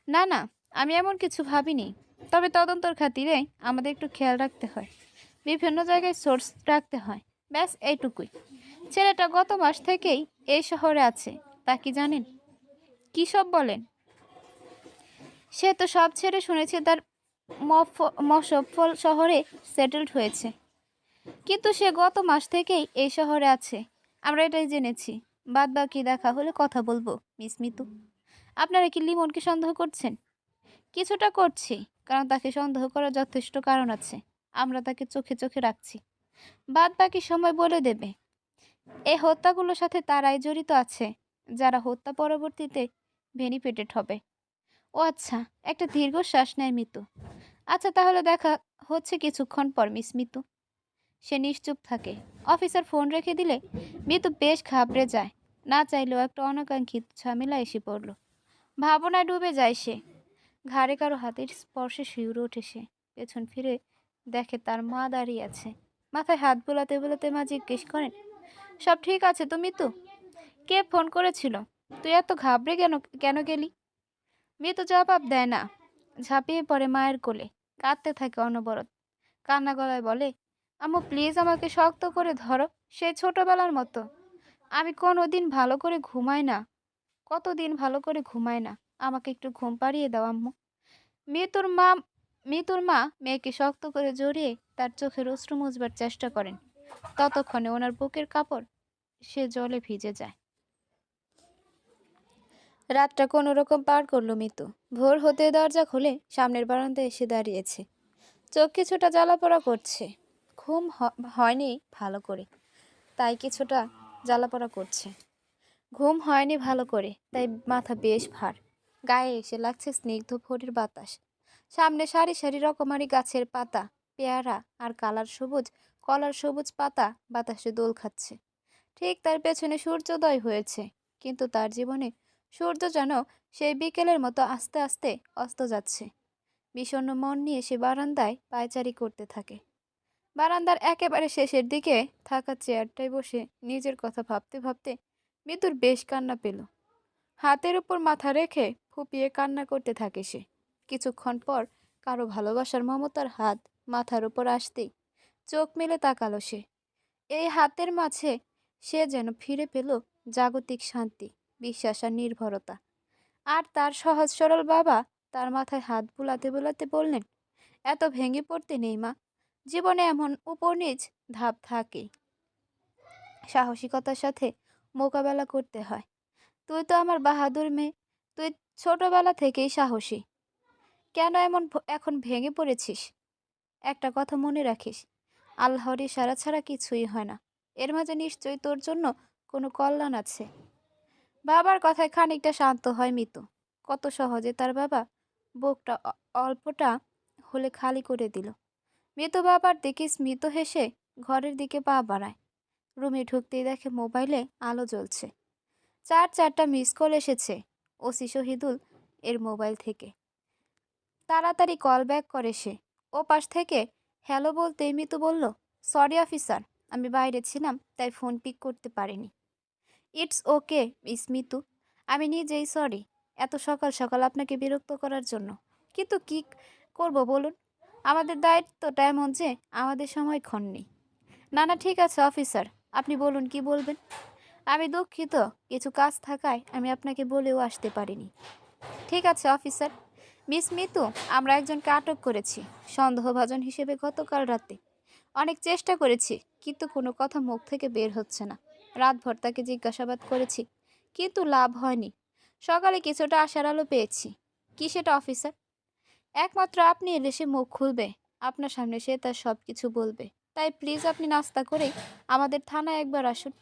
না না, আমি এমন কিছু ভাবিনি। তবে তদন্তর খাতিরে আমাদের একটু খেয়াল রাখতে হয়। বিভিন্ন জায়গায় সোর্স রাখতে হয়। ব্যাস এইটুকুই। ছেলেটা গত মাস থেকেই এই শহরে আছে। তা কি জানেন? কী সব বলেন? সে তো সব ছেড়ে শুনেছি তার মফস্বল শহরে সেটেলড হয়েছে। কিন্তু সে গত মাস থেকেই এই শহরে আছে। আমরা এটাই জেনেছি। বাদ বাকি দেখা হলে কথা বলবো মিস মিতু। আপনারা কি লিমনকে সন্দেহ করছেন? কিছুটা করছি, কারণ তাকে সন্দেহ করার যথেষ্ট কারণ আছে। আমরা তাকে চোখে চোখে রাখছি। বাদ বাকি সময় বলে দেবে। এই হত্যাগুলোর সাথে তারাই জড়িত আছে যারা হত্যা পরবর্তীতে বেনিফিটেড হবে। ও আচ্ছা, একটা দীর্ঘশ্বাস নেয় মিতু। আচ্ছা, তাহলে দেখা হচ্ছে কিছুক্ষণ পর মিস মিতু। সে নিশ্চুপ থাকে। অফিসার ফোন রেখে দিলে মিতু বেশ ঘাবড়ে যায়। না চাইলেও একটা অনাকাঙ্ক্ষিত ঝামেলা এসে পড়ল। ভাবনায় ডুবে যায় সে। ঘাড়ে কারো হাতের স্পর্শে শিউরে ওঠে সে। পেছন ফিরে দেখে তার মা দাঁড়িয়ে আছে। মাথায় হাত বোলাতে বোলাতে মা জিজ্ঞেস করেন, সব ঠিক আছে তো মিতু? কে ফোন করেছিল? তুই এত ঘাবড়ে কেন কেন গেলি? মিতু জবাব দেয় না। ঝাঁপিয়ে পড়ে মায়ের কোলে। কাঁদতে থাকে অনবরত। কান্না গলায় বলে, আম্মু প্লিজ আমাকে শক্ত করে ধরো, সেই ছোটবেলার মতো। আমি কোনোদিন ভালো করে ঘুমাই না। কতদিন ভালো করে ঘুমাই না। আমাকে একটু ঘুম পাড়িয়ে দাও আম্মু। মিতুর মা মিতুর মা মেয়েকে শক্ত করে জড়িয়ে তার চোখের অশ্রু মুছবার চেষ্টা করেন। ততক্ষণে ওনার বুকের কাপড় সে জলে ভিজে যায়। রাতটা কোনো রকম পার করলো মিতু। ভোর হতে দরজা খুলে সামনের বারান্দায় এসে দাঁড়িয়েছে। চোখ কিছুটা জ্বালাপোড়া করছে। ঘুম হয়নি ভালো করে, তাই কিছুটা জ্বালাপোড়া করছে। ঘুম হয়নি ভালো করে, তাই মাথা বেশ ভার। গায়ে এসে লাগছে স্নিগ্ধ ভোরের বাতাস। সামনে সারি সারি রকমারি গাছের পাতা, পেয়ারা আর কলার সবুজ পাতা বাতাসে দোল খাচ্ছে। ঠিক তার পেছনে সূর্যোদয় হয়েছে, কিন্তু তার জীবনে সূর্য যেন সেই বিকেলের মতো আস্তে আস্তে অস্ত যাচ্ছে। বিষণ্ণ মন নিয়ে সে বারান্দায় পায়চারি করতে থাকে। বারান্দার একেবারে শেষের দিকে থাকা চেয়ারটায় বসে নিজের কথা ভাবতে ভাবতে মিতুর বেশ কান্না পেল। হাতের উপর মাথা রেখে ফুপিয়ে কান্না করতে থাকে সে। কিছুক্ষণ পর কারো ভালোবাসার মমতার হাত মাথার উপর আসতেই চোখ মেলে তাকালো সে। এই হাতের মাঝে সে যেন ফিরে পেল জাগতিক শান্তি, বিশ্বাস আর নির্ভরতা। আর তার সহজ সরল বাবা তার মাথায় হাত বুলাতে বুলাতে বললেন, এত ভেঙে পড়তে নেই মা। জীবনে এমন উপর নিচ ধাপ থাকেই। সাহসিকতার সাথে মোকাবেলা করতে হয়। তুই তো আমার বাহাদুর মেয়ে। তুই ছোটবেলা থেকেই সাহসী। কেন এখন ভেঙে পড়েছিস? একটা কথা মনে রাখিস, আল্লাহর ইশারা ছাড়া কিছুই হয় না। এর মাঝে নিশ্চয়ই তোর জন্য কোনো কল্যাণ আছে। বাবার কথায় খানিকটা শান্ত হয় মিতু। কত সহজে তার বাবা বুকটা অল্পটা হলে খালি করে দিল। মিতু বাবার দিকে স্মিত হেসে ঘরের দিকে পা বাড়ায়। রুমে ঢুকতেই দেখে মোবাইলে আলো জ্বলছে। চারটা মিস কল এসেছে ওসি শহীদুল এর মোবাইল থেকে। তাড়াতাড়ি কল ব্যাক করে সে। ও পাশ থেকে হ্যালো বলতেই মিতু বলল, সরি অফিসার, আমি বাইরে ছিলাম তাই ফোন পিক করতে পারিনি। ইটস ওকে মিস মিতু, আমি নিজেই সরি এত সকাল সকাল আপনাকে বিরক্ত করার জন্য। কিন্তু কি করব বলুন? আমাদের দায়িত্বটা এমন যে আমাদের সময়ক্ষণ নেই। না, না, ঠিক আছে অফিসার। আপনি বলুন কি বলবেন? আমি দুঃখিত, কিছু কাজ থাকায় আমি আপনাকে বলেও আসতে পারিনি। ঠিক আছে অফিসার। মিস মিতু, আমরা একজনকে আটক করেছি সন্দেহভাজন হিসেবে গতকাল রাতে। অনেক চেষ্টা করেছি কিন্তু কোনো কথা মুখ থেকে বের হচ্ছে না। রাতভর তাকে জিজ্ঞাসাবাদ করেছি কিন্তু লাভ হয়নি। সকালে কিছুটা আশার আলো পেয়েছি। কি সেটা অফিসার? একমাত্র আপনি এলে সে মুখ খুলবে। আপনার সামনে সে তার সব কিছু বলবে। তাই প্লিজ আপনি নাস্তা করেই আমাদের থানায় একবার আসুন।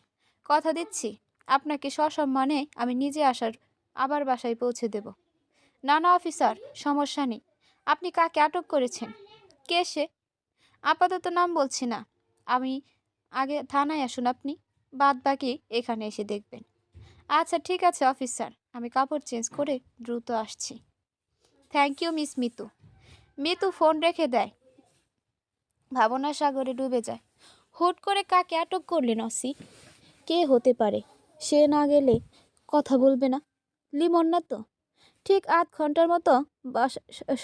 কথা দিচ্ছি আপনাকে সসম্মানে আমি নিজে আবার বাসায় পৌঁছে দেব। না, না অফিসার, সমস্যা নেই। আপনি কাকে আটক করেছেন? কে সে? আপাতত নাম বলছি না। আমি আগে থানায় আসুন আপনি। বাদ বাকি এখানে এসে দেখবেন। আচ্ছা ঠিক আছে অফিসার, আমি কাপড় চেঞ্জ করে দ্রুত আসছি। Thank you miss Mitu. Mitu phone রেখে দেয়। ভাবনার সাগরে ডুবে যায়। হুট করে কাকে আটক করলেন অসি? কে হতে পারে? সে না গেলে কথা বলবে না। লিমন না তো? ঠিক ৮ ঘন্টার মতো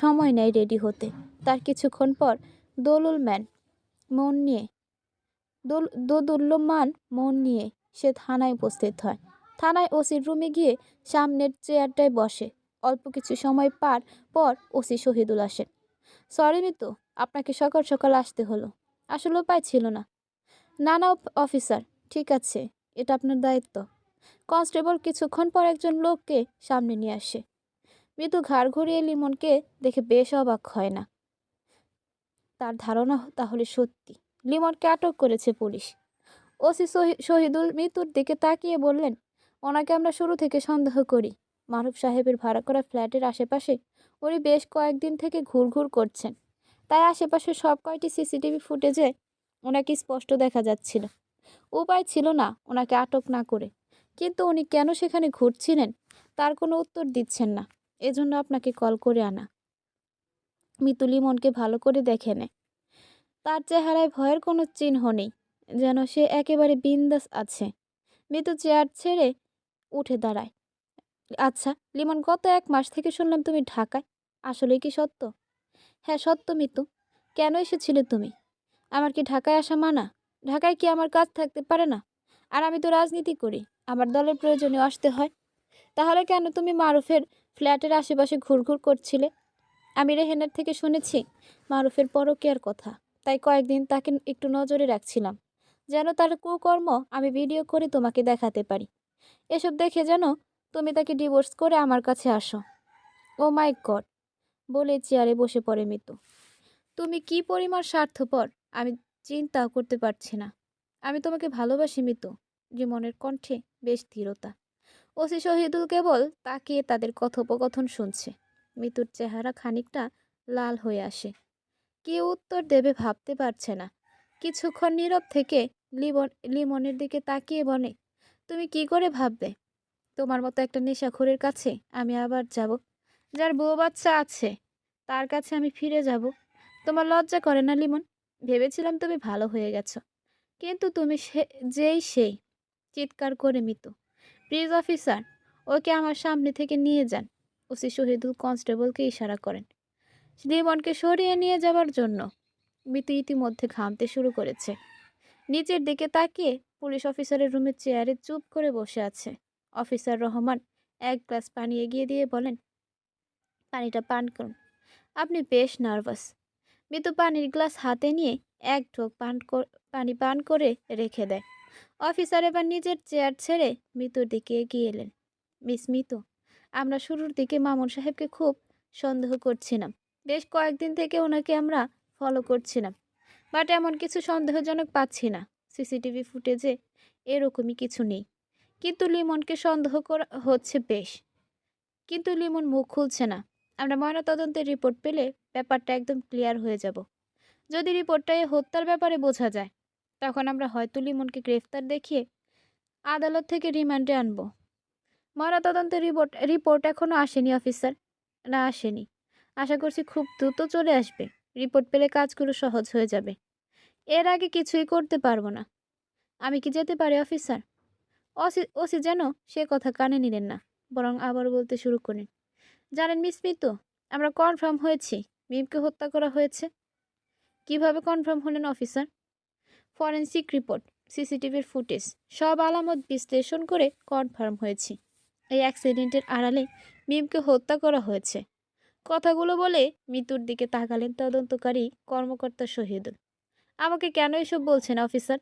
সময় নেয় রেডি হতে। তার কিছুক্ষণ পর দোলুল ম্যান মন নিয়ে দোদুল্যমান মন নিয়ে সে থানায় উপস্থিত হয়। থানায় ওসির রুমে গিয়ে সামনের চেয়ারটায় বসে। অল্প কিছু সময় পর ওসি শহীদুল আসেন। সরি মিতু, আপনাকে সকাল সকাল আসতে হলো। আসলে উপায় ছিল না। না, না অফিসার, ঠিক আছে, এটা আপনার দায়িত্ব। কনস্টেবল কিছুক্ষণ পর একজন লোককে সামনে নিয়ে আসে। মৃদু ঘাড় ঘুরিয়ে লিমনকে দেখে বেশ অবাক হয় না। তার ধারণা তাহলে সত্যি লিমনকে আটক করেছে পুলিশ। ওসি শহীদুল মৃত্যুর দিকে তাকিয়ে বললেন, ওনাকে আমরা শুরু থেকে সন্দেহ করি। মারুফ সাহেবের ভাড়া করা ফ্ল্যাটের আশেপাশে উনি বেশ কয়েকদিন থেকে ঘুরঘুর করছেন। তাই আশেপাশে সব কয়টি সিসিটিভি ফুটেজে ওনাকে স্পষ্ট দেখা যাচ্ছিল। উপায় ছিল না ওনাকে আটক না করে। কিন্তু উনি কেন সেখানে ঘুরছিলেন তার কোনো উত্তর দিচ্ছেন না। এজন্য আপনাকে কল করে আনা। মিতু লিমনকে ভালো করে দেখে নেয়। তার চেহারায় ভয়ের কোনো চিহ্ন নেই, যেন সে একেবারে বিন্দাস আছে। মিতু চেয়ার ছেড়ে উঠে দাঁড়ায়। আচ্ছা লিমন, গত ১ মাস থেকে শুনলাম তুমি ঢাকায়। আসলে কি সত্য? হ্যাঁ সত্য মিতু। কেন এসেছিলে তুমি? আমার কি ঢাকায় আসা মানা? ঢাকায় কি আমার কাজ থাকতে পারে না? আর আমি তো রাজনীতি করি, আমার দলের প্রয়োজনে আসতে হয়। তাহলে কেন তুমি মারুফের ফ্ল্যাটের আশেপাশে ঘুরঘুর করছিলে? আমি রেহেনের থেকে শুনেছি মারুফের পরকীয়ার কথা, তাই কয়েকদিন তাকে একটু নজরে রাখছিলাম, যেন তার কুকর্ম আমি ভিডিও করে তোমাকে দেখাতে পারি। এসব দেখে যেন তুমি তাকে ডিভোর্স করে আমার কাছে আসো। ও মাই গড! বলে চেয়ারে বসে পড়ে মিতু। তুমি কি পরিমাণ স্বার্থপর আমি চিন্তাও করতে পারছি না। আমি তোমাকে ভালোবাসি মিতু। জীবনের কণ্ঠে বেশ দৃঢ়তা। ওসি শহীদুল কেবল তাকিয়ে তাদের কথোপকথন শুনছে। মিতুর চেহারা খানিকটা লাল হয়ে আসে। কি উত্তর দেবে ভাবতে পারছে না। কিছুক্ষণ নীরব থেকে লিমনের দিকে তাকিয়ে বলে, তুমি কি করে ভাববে তোমার মতো একটা নেশাখোরের কাছে আমি আবার যাব? যার বউ বাচ্চা আছে তার কাছে আমি ফিরে যাব? তোমার লজ্জা করে না লিমন? ভেবেছিলাম তুমি ভালো হয়ে গেছো, কিন্তু তুমি সেই চিৎকার করে মিতু, প্লিজ অফিসার, ওকে আমার সামনে থেকে নিয়ে যান। ওসি শহীদুল কনস্টেবলকে ইশারা করেন লিমনকে সরিয়ে নিয়ে যাওয়ার জন্য। মিতু ইতিমধ্যে ঘামতে শুরু করেছে। নিচের দিকে তাকিয়ে পুলিশ অফিসারের রুমের চেয়ারে চুপ করে বসে আছে। অফিসার রহমান ১ গ্লাস পানি এগিয়ে দিয়ে বলেন, পানিটা পান করুন, আপনি বেশ নার্ভাস। মিতু পানির গ্লাস হাতে নিয়ে ১ ঢোক পানি পান করে রেখে দেয়। অফিসার এবার নিজের চেয়ার ছেড়ে মিতুর দিকে এগিয়ে এলেন। মিস মিতু, আমরা শুরুর দিকে মামুন সাহেবকে খুব সন্দেহ করছিলাম। বেশ কয়েকদিন থেকে ওনাকে আমরা ফলো করছিলাম, বাট এমন কিছু সন্দেহজনক পাচ্ছি না। সিসিটিভি ফুটেজে এরকমই কিছু নেই। কিন্তু লিমনকে সন্দেহ করা হচ্ছে বেশ। কিন্তু লিমন মুখ খুলছে না। আমরা ময়নাতদন্তের রিপোর্ট পেলে ব্যাপারটা একদম ক্লিয়ার হয়ে যাব। যদি রিপোর্টটায় হত্যার ব্যাপারে বোঝা যায়, তখন আমরা হয়তো লিমনকে গ্রেফতার দেখিয়ে আদালত থেকে রিমান্ডে আনব। ময়নাতদন্তের রিপোর্ট এখনও আসেনি অফিসার। না আসেনি। আশা করছি খুব দ্রুত চলে আসবে। রিপোর্ট পেলে কাজগুলো সহজ হয়ে যাবে। এর আগে কিছুই করতে পারবো না। আমি কি যেতে পারি অফিসার? ওসি যেন সে কথা কানে নিলেন না। বরং আবার বলতে শুরু করেন, জানেন মিস মিতু, আমরা কনফার্ম হয়েছি মিমকে হত্যা করা হয়েছে। কিভাবে কনফার্ম হলেন অফিসার? ফরেনসিক রিপোর্ট, সিসিটিভির ফুটেজ, সব আলামত বিশ্লেষণ করে কনফার্ম হয়েছি এই অ্যাক্সিডেন্টের আড়ালে মিমকে হত্যা করা হয়েছে। কথাগুলো বলে মৃত্যুর দিকে তাকালেন তদন্তকারী কর্মকর্তা শহীদুল। আমাকে কেন এসব বলছেন অফিসার?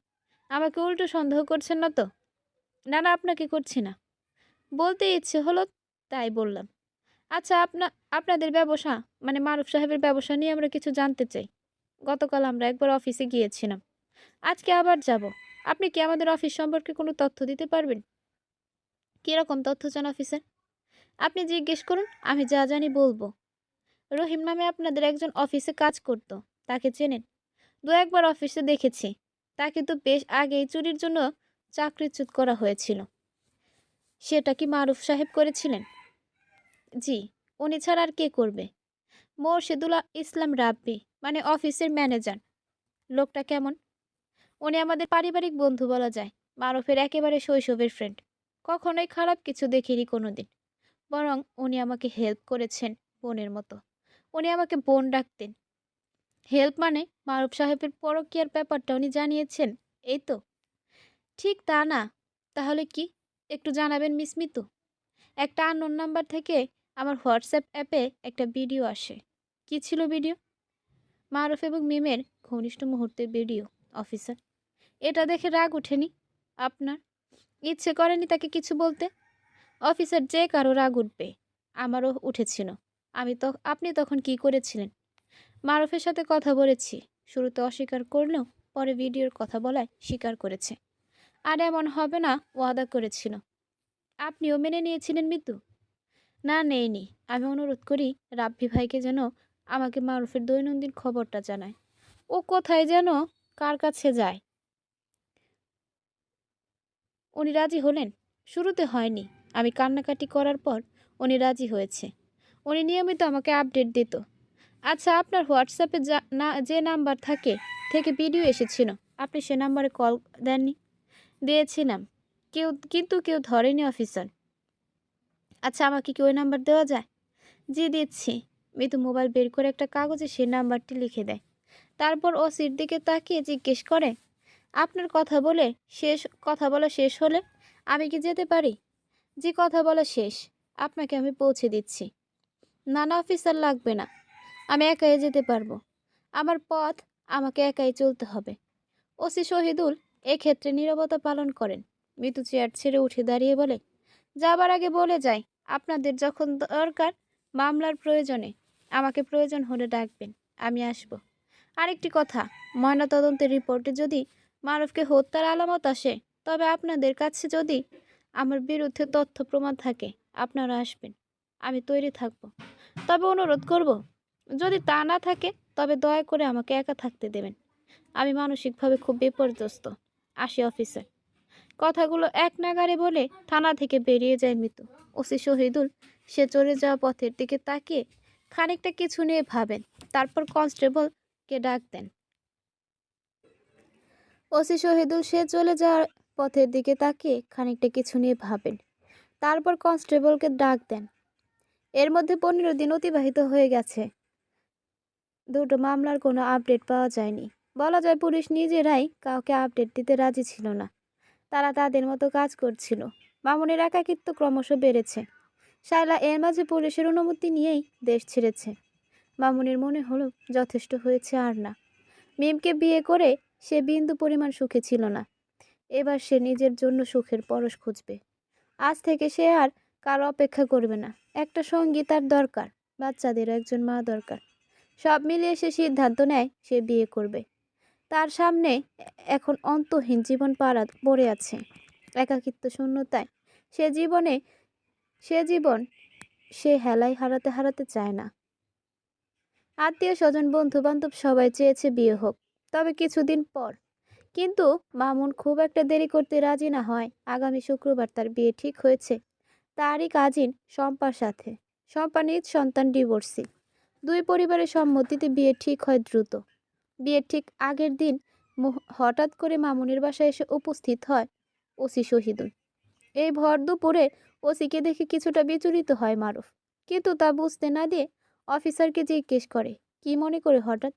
আমাকে উল্টো সন্দেহ করছেন না তো? না না, আপনাকে করছি না, বলতে ইচ্ছে হলো তাই বললাম। আচ্ছা, আপনাদের ব্যবসা মানে মারুফ সাহেবের ব্যবসা নিয়ে আমরা কিছু জানতে চাই। গতকাল আমরা একবার অফিসে গিয়েছিলাম, আজকে আবার যাব। আপনি কি আমাদের অফিস সম্পর্কে কোনো তথ্য দিতে পারবেন? কীরকম তথ্য চান অফিসার? আপনি জিজ্ঞেস করুন, আমি যা জানি বলবো। রহিম নামে আপনাদের একজন অফিসে কাজ করত, তাকে চেনেন? দু একবার অফিসে দেখেছি। তাকে তো বেশ আগেই চুরির জন্য চাকরিচ্যুত করা হয়েছিল। সেটা কি মারুফ সাহেব করেছিলেন? জি। উনি ছাড়া আর কে করবে? মোরশেদুল ইসলাম রাব্বি, মানে অফিসের ম্যানেজার। লোকটা কেমন? উনি আমাদের পারিবারিক বন্ধু বলা যায়। মারুফের একেবারে শৈশবের ফ্রেন্ড। কখনোই খারাপ কিছু দেখিনি কোনোদিন। বরং উনি আমাকে হেল্প করেছেন বোনের মতো। উনি আমাকে বোন ডাকতেন। হেল্প মানে মারুফ সাহেবের পরকীয়ার ব্যাপারটা উনি জানিয়েছেন, এই তো? ঠিক তা না। তাহলে কি? একটু জানাবেন মিস মিতু। একটা আননোন নাম্বার থেকে আমার হোয়াটসঅ্যাপ অ্যাপে একটা ভিডিও আসে। কি ছিল ভিডিও? মারুফ এবং মিমের ঘনিষ্ঠ মুহূর্তের ভিডিও অফিসার। এটা দেখে রাগ ওঠেনি আপনার? ইচ্ছে করেনি তাকে কিছু বলতে? অফিসার, যে কারো রাগ উঠবে, আমারও উঠেছিল। আপনি তখন কি করেছিলেন? মারুফের সাথে কথা বলেছি। শুরুতে অস্বীকার করলেও পরে ভিডিওর কথা বলায় স্বীকার করেছে। আর এমন হবে না ওয়াদা করেছিল। আপনিও মেনে নিয়েছিলেন মিতু? না, নেইনি। আমি অনুরোধ করি রাব্বি ভাইকে যেন আমাকে মারুফের দৈনন্দিন খবরটা জানায়। ও কোথায় যেন, কার কাছে যায়। উনি রাজি হলেন? শুরুতে হয়নি। আমি কান্নাকাটি করার পর উনি রাজি হয়েছে। উনি নিয়মিত আমাকে আপডেট দিত। আচ্ছা, আপনার হোয়াটসঅ্যাপে যে নাম্বার থেকে ভিডিও এসেছিল, আপনি সে নাম্বারে কল দেননি? দিয়েছিলাম, কিন্তু কেউ ধরেনি অফিসার। আচ্ছা, আমাকে কি ওই নাম্বার দেওয়া যায়? জি, দিচ্ছি। মিতু মোবাইল বের করে একটা কাগজে সে নাম্বারটি লিখে দেয়। তারপর ও সিট দিকে তাকিয়ে জিজ্ঞেস করে, আপনার কথা বলা শেষ হলে আমি কি যেতে পারি? জি, কথা বলা শেষ। আপনাকে আমি পৌঁছে দিচ্ছি। না না অফিসার, লাগবে না। আমি একাই যেতে পারবো। আমার পথ আমাকে একাই চলতে হবে। ওসি শহীদুল এক্ষেত্রে নীরবতা পালন করেন। মিতু চেয়ার ছেড়ে উঠে দাঁড়িয়ে বলে, যাবার আগে বলে যাই, আপনাদের যখন দরকার মামলার প্রয়োজনে আমাকে প্রয়োজন হলে ডাকবেন, আমি আসব। আরেকটি কথা, ময়নাতদন্তের রিপোর্টে যদি মারুফকে হত্যার আলামত আসে, তবে আপনাদের কাছে যদি আমার বিরুদ্ধে তথ্য প্রমাণ থাকে, আপনারা আসবেন। আমি তৈরি থাকব। তবে অনুরোধ করব, যদি তা না থাকে তবে দয়া করে আমাকে একা থাকতে দেবেন। আমি মানসিকভাবে খুব বিপর্যস্ত। আসি অফিসে। কথাগুলো এক নাগাড়ে বলে থানা থেকে বেরিয়ে যায় মিতু। ওসি শহীদুল সে চলে যাওয়া পথের দিকে তাকিয়ে খানিকটা কিছু নিয়ে ভাবেন। তারপর কনস্টেবলকে ডাক দেন। ওসি শহীদুল সে চলে যাওয়ার পথের দিকে তাকিয়ে খানিকটা কিছু নিয়ে ভাবেন। তারপর কনস্টেবলকে ডাক দেন। এর মধ্যে 15 দিন অতিবাহিত হয়ে গেছে। দুটো মামলার কোনো আপডেট পাওয়া যায়নি। বলা যায় পুলিশ নিজেরাই কাউকে আপডেট দিতে রাজি ছিল না। তারা তাদের মতো কাজ করছিল। মামুনের একাকিত্ব ক্রমশ বেড়েছে। শায়লা এর মাঝে পুলিশের অনুমতি নিয়েই দেশ ছেড়েছে। মামুনের মনে হলো যথেষ্ট হয়েছে, আর না। মিমকে বিয়ে করে সে বিন্দু পরিমাণ সুখে ছিল না। এবার সে নিজের জন্য সুখের পরশ খুঁজবে। আজ থেকে সে আর কারো অপেক্ষা করবে না। একটা সঙ্গী তার দরকার, বাচ্চাদের একজন মা দরকার। সব মিলিয়ে সে সিদ্ধান্ত নেয় সে বিয়ে করবে। তার সামনে এখন অন্তহীন জীবন পড়ে আছে। একাকিত্ব শূন্যতায় সে জীবন সে হেলায় হারাতে হারাতে চায় না। আত্মীয় স্বজন বন্ধু বান্ধব সবাই চেয়েছে বিয়ে হোক, তবে কিছুদিন পর। কিন্তু মামুন খুব একটা দেরি করতে রাজি না হয়। আগামী শুক্রবার তার বিয়ে ঠিক হয়েছে তারই কাজিন শম্পার সাথে। শম্পা নিজ সন্তান ডিভোর্সি। দুই পরিবারের সম্মতিতে বিয়ে ঠিক হয় দ্রুত। বিয়ের ঠিক আগের দিন হঠাৎ করে মামুনের বাসায় এসে উপস্থিত হয় ওসি শহীদুল। এই ভর দুপুরে ওসিকে দেখে কিছুটা বিচলিত হয় মারুফ, কিন্তু তা বুঝতে না দিয়ে অফিসারকে জিজ্ঞেস করে, কি মনে করে হঠাৎ?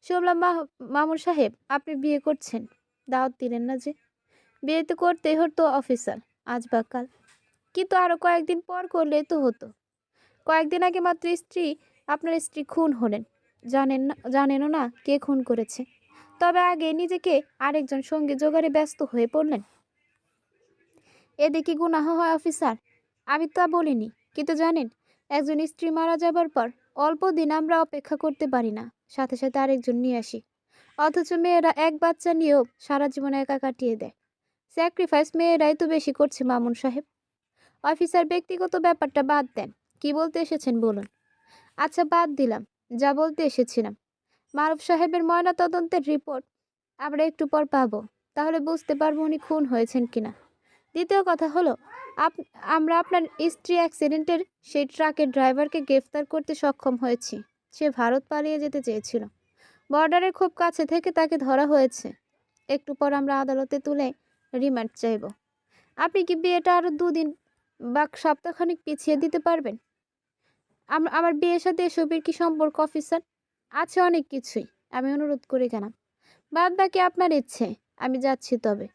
শুনলাম মামুন সাহেব আপনি বিয়ে করছেন, দাওয়াত দিলেন না যে? বিয়ে তো করতেই হতো অফিসার, আজ বা কাল, কিন্তু আরো কয়েকদিন পর করলেই তো হতো। কয়েকদিন আগে মাত্র আপনার স্ত্রী খুন হলেন। জানেনও না কে খুন করেছে, তবে আগে নিজেকে আরেকজন সঙ্গী জোগাড়ে ব্যস্ত হয়ে পড়লেন। এদিকে গুনাহ হয় অফিসার? আমি তা বলিনি, কিন্তু জানেন, একজন স্ত্রী মারা যাবার পর অল্প দিন আমরা অপেক্ষা করতে পারি না, সাথে সাথে আরেকজন নিয়ে আসি। অথচ মেয়েরা এক বাচ্চা নিয়েও সারা জীবন একা কাটিয়ে দেয়। স্যাক্রিফাইস মেয়েরাই তো বেশি করছে মামুন সাহেব। অফিসার ব্যক্তিগত ব্যাপারটা বাদ দেন, কি বলতে এসেছেন বলুন। আচ্ছা বাদ দিলাম, যা বলতে এসেছিলাম, মারুফ সাহেবের ময়না তদন্তের রিপোর্ট আমরা একটু পর পাবো, তাহলে বুঝতে পারবো উনি খুন হয়েছেন কিনা। দ্বিতীয় কথা হলো, আমরা আপনার স্ত্রী অ্যাক্সিডেন্টের সেই ট্রাকের ড্রাইভারকে গ্রেফতার করতে সক্ষম হয়েছি। সে ভারত পালিয়ে যেতে চেয়েছিল, বর্ডারের খুব কাছে থেকে তাকে ধরা হয়েছে। একটু পর আমরা আদালতে তুলে রিমান্ড চাইব। আপনি কি বিয়েটা আরো 2 দিন বা সপ্তাহখানিক পিছিয়ে দিতে পারবেন? আমার বিয়ের সাথে এসবের কি সম্পর্ক অফিসার? আছে অনেক কিছুই, আমি অনুরোধ করি কেন, বাদ বাকি আপনার ইচ্ছে। আমি যাচ্ছি তবে।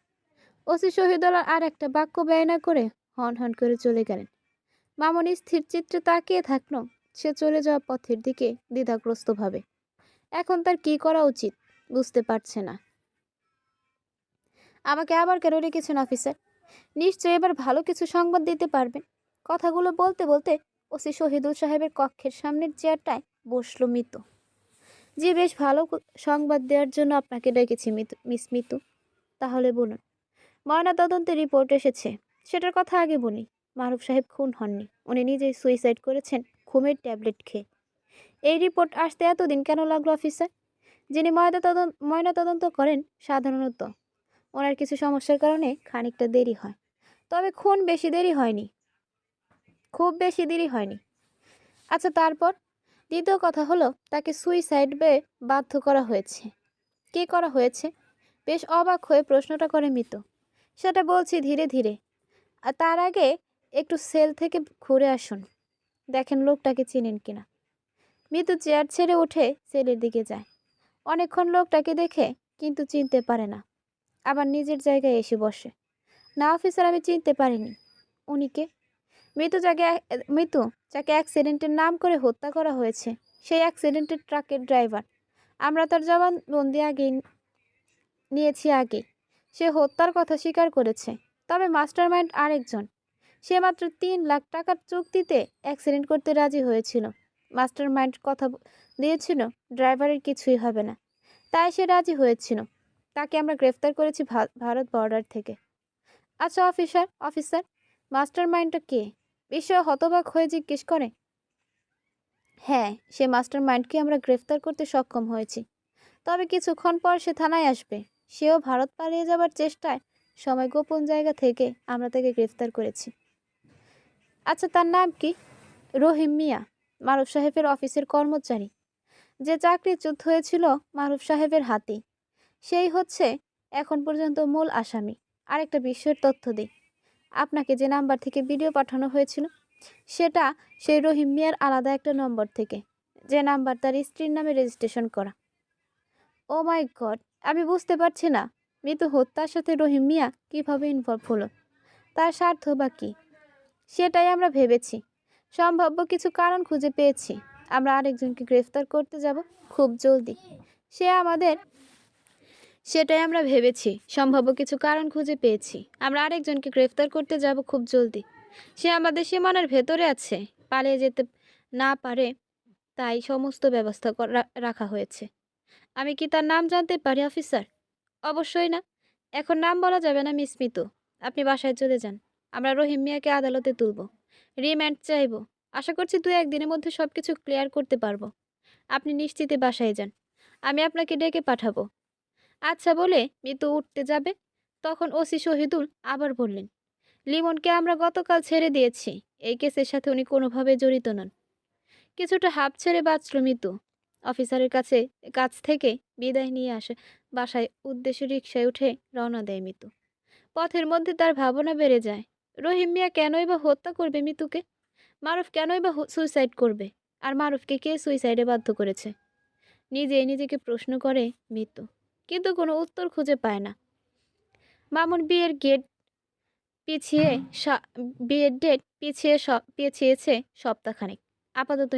ওসি শহীদুল্লাহ আর একটা বাক্য ব্যয় না করে হন হন করে চলে গেলেন। মামুন স্থির চিত্রে তাকিয়ে থাকলো সে চলে যাওয়া পথের দিকে দ্বিধাগ্রস্ত ভাবে। এখন তার কি করা উচিত বুঝতে পারছে না। আমাকে আবার কেন রেখেছেন অফিসার? নিশ্চয়ই এবার ভালো কিছু সংবাদ দিতে পারবেন। কথাগুলো বলতে বলতে ওসি শহীদুল সাহেবের কক্ষের সামনের চেয়ারটায় বসলো মিতু। জি, বেশ ভালো সংবাদ দেওয়ার জন্য আপনাকে ডেকেছি মিস মিতু। তাহলে বলুন। ময়নাতদন্তের রিপোর্ট এসেছে, সেটার কথা আগে বলি। মারুফ সাহেব খুন হননি, উনি নিজেই সুইসাইড করেছেন ঘুমের ট্যাবলেট খেয়ে। এই রিপোর্ট আসতে এতদিন কেন লাগলো অফিসার? যিনি ময়নাতদন্ত করেন সাধারণত ওনার কিছু সমস্যার কারণে খানিকটা দেরি হয়, তবে খুন বেশি দেরি হয়নি, খুব বেশি দেরি হয়নি। আচ্ছা তারপর? দ্বিতীয় কথা হলো, তাকে সুইসাইড বাধ্য করা হয়েছে। কে করা হয়েছে? বেশ অবাক হয়ে প্রশ্নটা করে মিতু। সেটা বলছি ধীরে ধীরে, আর তার আগে একটু সেল থেকে ঘুরে আসুন, দেখেন লোকটাকে চিনেন কিনা। মিতু চেয়ার ছেড়ে উঠে সেলের দিকে যায়। অনেকক্ষণ লোকটাকে দেখে কিন্তু চিনতে পারে না, আবার নিজের জায়গায় এসে বসে। না অফিসার, আমি চিনতে পারিনি। উনি কে? মৃত্যু যাকে অ্যাক্সিডেন্টের নাম করে হত্যা করা হয়েছে, সেই অ্যাক্সিডেন্টের ট্রাকের ড্রাইভার। আমরা তার জবানবন্দি নিয়েছি। সে হত্যার কথা স্বীকার করেছে, তবে মাস্টারমাইন্ড আরেকজন। সে মাত্র 3 লাখ টাকার চুক্তিতে অ্যাক্সিডেন্ট করতে রাজি হয়েছিল। মাস্টারমাইন্ড কথা দিয়েছিল ড্রাইভারের কিছুই হবে না, তাই সে রাজি হয়েছিল। তাকে আমরা গ্রেফতার করেছি ভারত বর্ডার থেকে। আচ্ছা অফিসার, মাস্টারমাইন্ডটা কে? বিস্ময়ে হতবাক হয়ে জিজ্ঞেস করে। হ্যাঁ, সে মাস্টারমাইন্ডকে আমরা গ্রেফতার করতে সক্ষম হয়েছি, তবে কিছুক্ষণ পর সে থানায় আসবে। সেও ভারত পালিয়ে যাবার চেষ্টায় সময় গোপন জায়গা থেকে আমরা তাকে গ্রেফতার করেছি। আচ্ছা তার নাম কি? রহিম মিয়া, মারুফ সাহেবের অফিসের কর্মচারী। যে চাকরিচ্যুত হয়েছিল মারুফ সাহেবের হাতেই, সেই হচ্ছে এখন পর্যন্ত মূল আসামি। আরেকটা বিষয়ের তথ্য দিই, আপনাকে যে নাম্বার থেকে ভিডিও পাঠানো হয়েছিল, সেটা সেই রহিম মিয়ার আলাদা একটা নম্বর থেকে, যে নাম্বার তার স্ত্রীর নামে রেজিস্ট্রেশন করা। ও মাই গড, আমি বুঝতে পারছি না মৃত্যু হত্যার সাথে রহিম মিয়া কীভাবে ইনভলভ হলো। তার স্বার্থ বা কী, সেটাই আমরা ভেবেছি। সম্ভাব্য কিছু কারণ খুঁজে পেয়েছি। আমরা আরেকজনকে গ্রেফতার করতে যাব খুব জলদি। সে আমাদের সেটাই আমরা ভেবেছি। সম্ভাব্য কিছু কারণ খুঁজে পেয়েছি। আমরা আরেকজনকে গ্রেফতার করতে যাব খুব জলদি। সে আমাদের সীমানার ভেতরে আছে, পালিয়ে যেতে না পারে, তাই সমস্ত ব্যবস্থা রাখা হয়েছে। আমি কি তার নাম জানতে পারি অফিসার? অবশ্যই না, এখন নাম বলা যাবে না মিস মিতু। আপনি বাসায় চলে যান, আমরা রহিম মিয়াকে আদালতে তুলব, রিমান্ড চাইব। আশা করছি 2-1 দিনের মধ্যে সব কিছু ক্লিয়ার করতে পারবো। আপনি নিশ্চিন্তে বাসায় যান, আমি আপনাকে ডেকে পাঠাবো। আচ্ছা বলে মিতু উঠতে যাবে, তখন ওসি শহীদুল আবার বললেন, লিমনকে আমরা গতকাল ছেড়ে দিয়েছি। এই কেসের সাথে উনি কোনোভাবে জড়িত নন। কিছুটা হাঁপ ছেড়ে বাঁচল মিতু। অফিসারের কাছ থেকে বিদায় নিয়ে আসে বাসায় উদ্দেশ্যে রিকশায় উঠে রওনা দেয় মিতু। পথের মধ্যে তার ভাবনা বেড়ে যায়। রহিম মিয়া কেনই বা হত্যা করবে মিতুকে? মারুফ কেনই বা সুইসাইড করবে? আর মারুফকে কে সুইসাইডে বাধ্য করেছে? নিজেই নিজেকে প্রশ্ন করে মিতু, কিন্তু কোনো উত্তর খুঁজে পায় না। মামুন পিছিয়ে সা- বিয়ের ডেট পিছিয়েছে সপ্তাহখানেক। আপাতত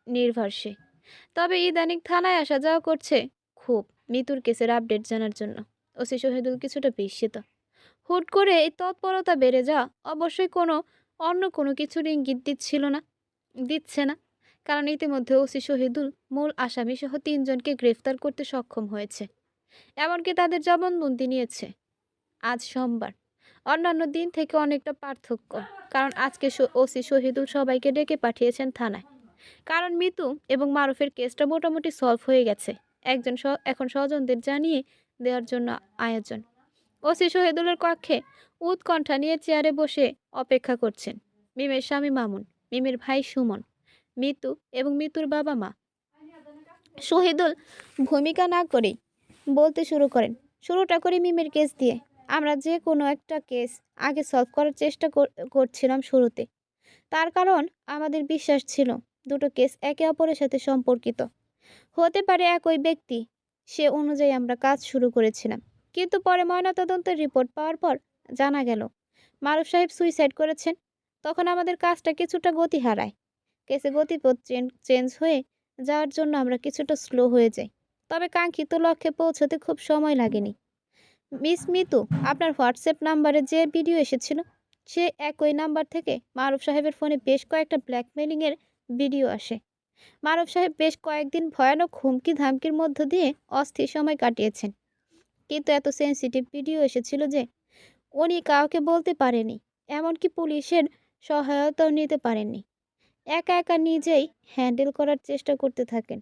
নির্ভর সে। তবে ইদানিং থানায় আসা যাওয়া করছে খুব, মিতুর কেসের আপডেট জানার জন্য। ওসি শহীদুল কিছুটা বিস্মিত। হুট করে এই তৎপরতা বেড়ে যাওয়া অবশ্যই অন্য কোনো কিছুর ইঙ্গিত দিচ্ছে না। কারণ ইতিমধ্যে ওসি শহীদুল মূল আসামি সহ 3 জনকে গ্রেফতার করতে সক্ষম হয়েছে। এমনকি তাদের জবানবন্দি নিয়েছে। আজ সোমবার, অন্যান্য দিন থেকে অনেকটা পার্থক্য। কারণ আজকে ওসি শহীদুল সবাইকে ডেকে পাঠিয়েছেন থানায়। কারণ মিতু এবং মারুফের কেসটা মোটামুটি সলভ হয়ে গেছে। এখন স্বজনদের জানিয়ে দেওয়ার জন্য আয়োজন। ওসি শহীদুলের কক্ষে উৎকণ্ঠা নিয়ে চেয়ারে বসে অপেক্ষা করছেন মিমের স্বামী মামুন, মিমের ভাই সুমন, মিতু এবং মিতুর বাবা মা। শহীদুল ভূমিকা না করেই বলতে শুরু করেন, শুরুটা করি মিমের কেস দিয়ে। আমরা যে কোনো একটা কেস আগে সলভ করার চেষ্টা করছিলাম শুরুতে। তার কারণ আমাদের বিশ্বাস ছিল দুটো কেস একে অপরের সাথে সম্পর্কিত হতে পারে, একই ব্যক্তি। সে অনুযায়ী আমরা কাজ শুরু করেছিলাম। কিন্তু পরে ময়নাতদন্তের রিপোর্ট পাওয়ার পর জানা গেল মারুফ সাহেব সুইসাইড করেছেন। তখন আমাদের কাজটা কিছুটা গতি হারায়। কেসে গতিপথ চেঞ্জ হয়ে যাওয়ার জন্য আমরা কিছুটা স্লো হয়ে যাই। তবে কাঙ্ক্ষিত লক্ষ্যে পৌঁছতে খুব সময় লাগেনি। মিস মিতু, আপনার হোয়াটসঅ্যাপ নাম্বারে যে ভিডিও এসেছিল, সে একই নাম্বার থেকে মারুফ সাহেবের ফোনে বেশ কয়েকটা ব্ল্যাকমেলিংয়ের ভিডিও আসে। মারুফ সাহেব বেশ কয়েকদিন ভয়ানক হুমকি ধামকির মধ্য দিয়ে অস্থির সময় কাটিয়েছেন। কিন্তু এত সেন্সিটিভ ভিডিও এসেছিল যে উনি কাউকে বলতে পারেনি, এমনকি পুলিশের সহায়তাও নিতে পারেননি। একা একা নিজেই হ্যান্ডেল করার চেষ্টা করতে থাকেন।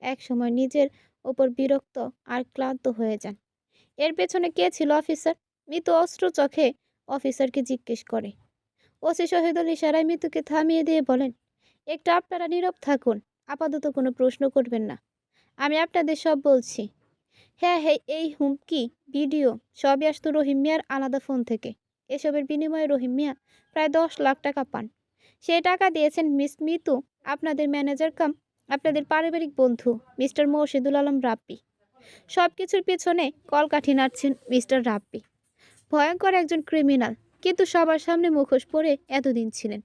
একসময় নিজের ওপর বিরক্ত আর ক্লান্ত হয়ে যান। এর পেছনে কে ছিল অফিসার? মিতু অস্ত্র চোখে অফিসারকে জিজ্ঞেস করে। ওসি শহীদুল ইশারায় মিতুকে থামিয়ে দিয়ে বলেন, একটু আপনারা নীরব থাকুন, আপাতত কোনো প্রশ্ন করবেন না, আমি আপনাদের সব বলছি। হ্যাঁ হ্যাঁ, এই হুমকি ভিডিও সবই আসতো রহিম মিয়ার আলাদা ফোন থেকে। এসবের বিনিময়ে রহিম মিয়া প্রায় 10 লাখ টাকা পান। সেই টাকা দিয়েছেন মিস মিতু আপনাদের ম্যানেজার কাম আপনাদের পারিবারিক বন্ধু মিস্টার মোর্শেদুল আলম রাব্বি। সব কিছুর পিছনে কলকাঠি নাড়ছেন মিস্টার রাব্বি। ভয়ঙ্কর একজন ক্রিমিনাল, কিন্তু সবার সামনে মুখোশ পরে এতদিন ছিলেন।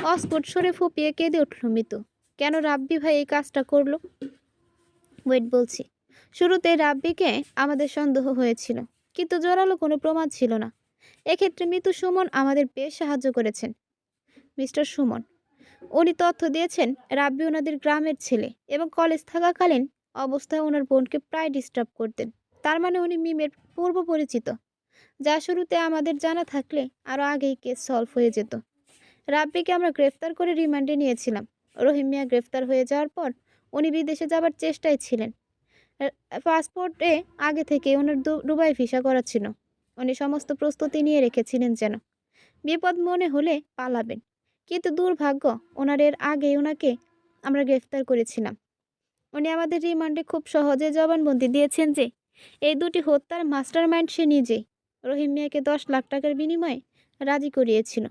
অস্ফুট সরে ফুপিয়ে কেঁদে উঠল মিতু। কেন রাব্বি ভাই এই কাজটা করলো? ওয়েট, বলছি। শুরুতে রাব্বিকে আমাদের সন্দেহ হয়েছিল, কিন্তু জোরালো কোনো প্রমাণ ছিল না। এক্ষেত্রে মিতু সুমন আমাদের বেশ সাহায্য করেছেন। মিস্টার সুমন, উনি তথ্য দিয়েছেন রাব্বি ওনাদের গ্রামের ছেলে এবং কলেজ থাকাকালীন অবস্থায় ওনার বোনকে প্রায় ডিস্টার্ব করতেন। তার মানে উনি মিমের পূর্ব পরিচিত, যা শুরুতে আমাদের জানা থাকলে আরও আগেই কেস সলভ হয়ে যেত। রাব্বিকে আমরা গ্রেফতার করে রিমান্ডে নিয়েছিলাম। রহিম মিয়া গ্রেফতার হয়ে যাওয়ার পর উনি বিদেশে যাবার চেষ্টায় ছিলেন। পাসপোর্টে আগে থেকে ওনার দুবাই ভিসা করা ছিল। উনি সমস্ত প্রস্তুতি নিয়ে রেখেছিলেন যেন বিপদ মনে হলে পালাবেন। কিন্তু দুর্ভাগ্য, ওনার এর আগেই ওনাকে আমরা গ্রেফতার করেছিলাম। উনি আমাদের রিমান্ডে খুব সহজে জবানবন্দি দিয়েছেন যে এই দুটি হত্যার মাস্টারমাইন্ড সে নিজেই। রহিম মিয়াকে 10 লাখ টাকার বিনিময়ে রাজি করিয়েছিল।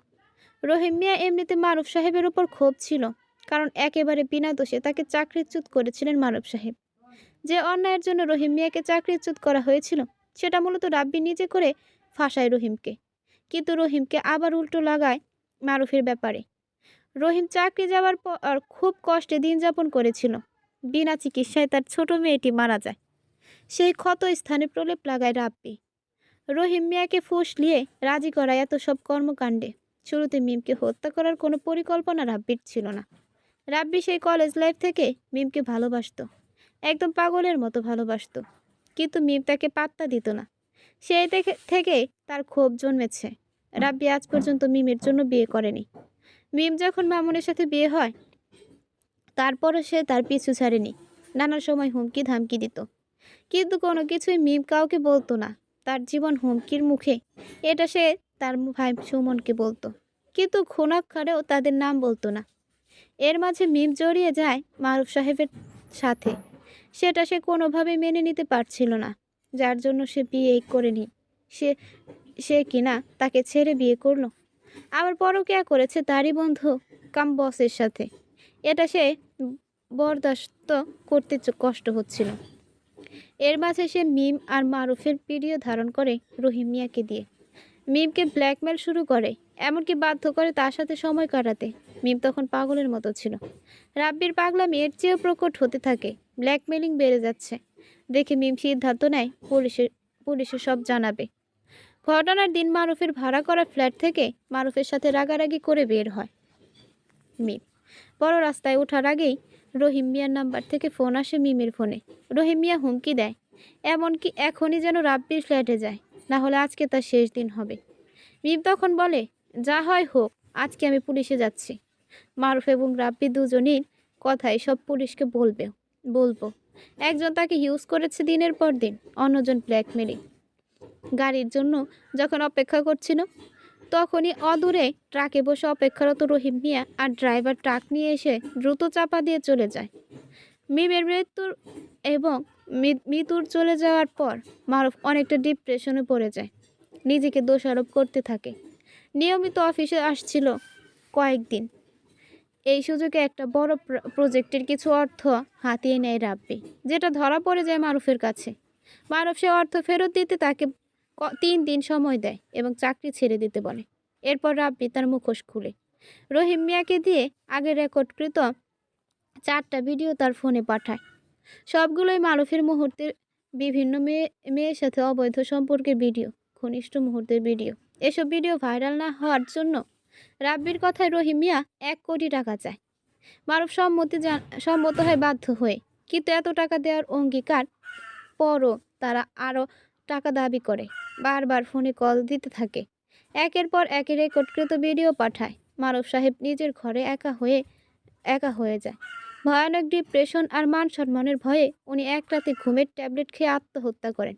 রহিম মিয়া এমনিতে মারুফ সাহেবের উপর ক্ষোভ ছিল, কারণ একেবারে বিনা দোষে তাকে চাকরিচ্যুত করেছিলেন মারুফ সাহেব। যে অন্যায়ের জন্য রহিম মিয়াকে চাকরিচ্যুত করা হয়েছিল সেটা মূলত রাব্বি নিজে করে ফাঁসায় রহিমকে। কিন্তু রহিমকে আবার উল্টো লাগায় মারুফের ব্যাপারে। রহিম চাকরি যাওয়ার পর খুব কষ্টে দিন যাপন করেছিল। বিনা চিকিৎসায় তার ছোট মেয়েটি মারা যায়। সেই ক্ষত স্থানে প্রলেপ লাগায় রাব্বি। রহিম মিয়াকে ফুসলিয়ে রাজি করায় এত সব কর্মকাণ্ডে। শুরুতে মিমকে হত্যা করার কোনো পরিকল্পনা রাব্বির ছিল না। রাব্বি সেই কলেজ লাইফ থেকে মিমকে ভালোবাসত, একদম পাগলের মতো ভালোবাসত। কিন্তু মিম তাকে পাত্তা দিত না। সেই থেকেই তার ক্ষোভ জন্মেছে। রাব্বি আজ পর্যন্ত মিমের জন্য বিয়ে করেনি। মিম যখন মামুনের সাথে বিয়ে হয়, তারপরও সে তার পিছু ছাড়েনি। নানান সময় হুমকি ধামকি দিত, কিন্তু কোনো কিছুই মিম কাউকে বলতো না। তার জীবন হুমকির মুখে, এটা সে তার ভাই সুমনকে বলতো, কিন্তু খুনাক্ষরেও তাদের নাম বলতো না। এর মাঝে মিম জড়িয়ে যায় মারুফ সাহেবের সাথে। সে কোনোভাবে মেনে নিতে পারছিল না, যার জন্য সে বিয়ে করেনি। সে সে কিনা তাকে ছেড়ে বিয়ে করলো, আবার পরকীয়া করেছে তারই বন্ধু কাম বসের সাথে। এটা সে বরদাস্ত করতে কষ্ট হচ্ছিল। এর মাঝে সে মিম আর মারুফের ভিডিও ধারণ করে রহিম মিয়াকে দিয়ে। মিমকে ব্ল্যাকমেল শুরু করে, এমনকি বাধ্য করে তার সাথে সময় কাটাতে। মিম তখন পাগলের মতো ছিল। রাব্বির পাগলামি এর চেয়েও প্রকট হতে থাকে। ব্ল্যাকমেলিং বেড়ে যাচ্ছে দেখে মিম সিদ্ধান্ত নেয় পুলিশে সব জানাবে। ঘটনার দিন মারুফের ভাড়া করা ফ্ল্যাট থেকে মারুফের সাথে রাগারাগি করে বের হয় মিম। বড় রাস্তায় ওঠার আগেই রহিম মিয়ার নাম্বার থেকে ফোন আসে মিমের ফোনে। রহিম মিয়া হুমকি দেয়, এমনকি এখনই যেন রাব্বির ফ্ল্যাটে যায়, না হলে আজকে তার শেষ দিন হবে। মিম তখন বলে, যা হয় হোক, আজকে আমি পুলিশে যাচ্ছি। মারুফ এবং রাব্বি দুজনের কথাই সব পুলিশকে বলবো। একজন তাকে ইউজ করেছে দিনের পর দিন, অন্যজন ব্ল্যাকমেলিং। গাড়ির জন্য যখন অপেক্ষা করছিল তখনই অদূরে ট্রাকে বসে অপেক্ষারত রহিম মিয়া আর ড্রাইভার ট্রাক নিয়ে এসে দ্রুত চাপা দিয়ে চলে যায়। মিমের মৃত্যুর চলে যাওয়ার পর মারুফ অনেকটা ডিপ্রেশনে পড়ে যায়, নিজেকে দোষারোপ করতে থাকে। নিয়মিত অফিসে আসছিল কয়েকদিন। এই সুযোগে একটা বড় প্রজেক্টের কিছু অর্থ হাতিয়ে নেয় রাব্বি, যেটা ধরা পড়ে যায় মারুফের কাছে। মারুফ সে অর্থ ফেরত দিতে তাকে 3 দিন সময় দেয় এবং চাকরি ছেড়ে দিতে বলে। এরপর রাব্বি তার মুখোশ খুলে রহিম মিয়াকে দিয়ে আগে রেকর্ডকৃত 4টা ভিডিও তার ফোনে পাঠায়। সবগুলোই মারুফের মুহূর্তের বিভিন্ন মেয়ের সাথে অবৈধ সম্পর্কের ভিডিও, ঘনিষ্ঠ মুহূর্তের ভিডিও। এসব ভিডিও ভাইরাল না হওয়ার জন্য রাব্বির কথায় রহিম মিয়া 1 কোটি টাকা চায়। মারুফ সম্মত হয় বাধ্য হয়ে, কিন্তু এত টাকা দেওয়ার অঙ্গীকার পরও তারা আরও টাকা দাবি করে। বারবার ফোনে কল দিতে থাকে, একের পর এক রেকর্ডকৃত ভিডিও পাঠায়। মারুফ সাহেব নিজের ঘরে একা হয়ে যায়। ভয়ানক ডিপ্রেশন আর মান সম্মানের ভয়ে উনি এক রাতে ঘুমের ট্যাবলেট খেয়ে আত্মহত্যা করেন।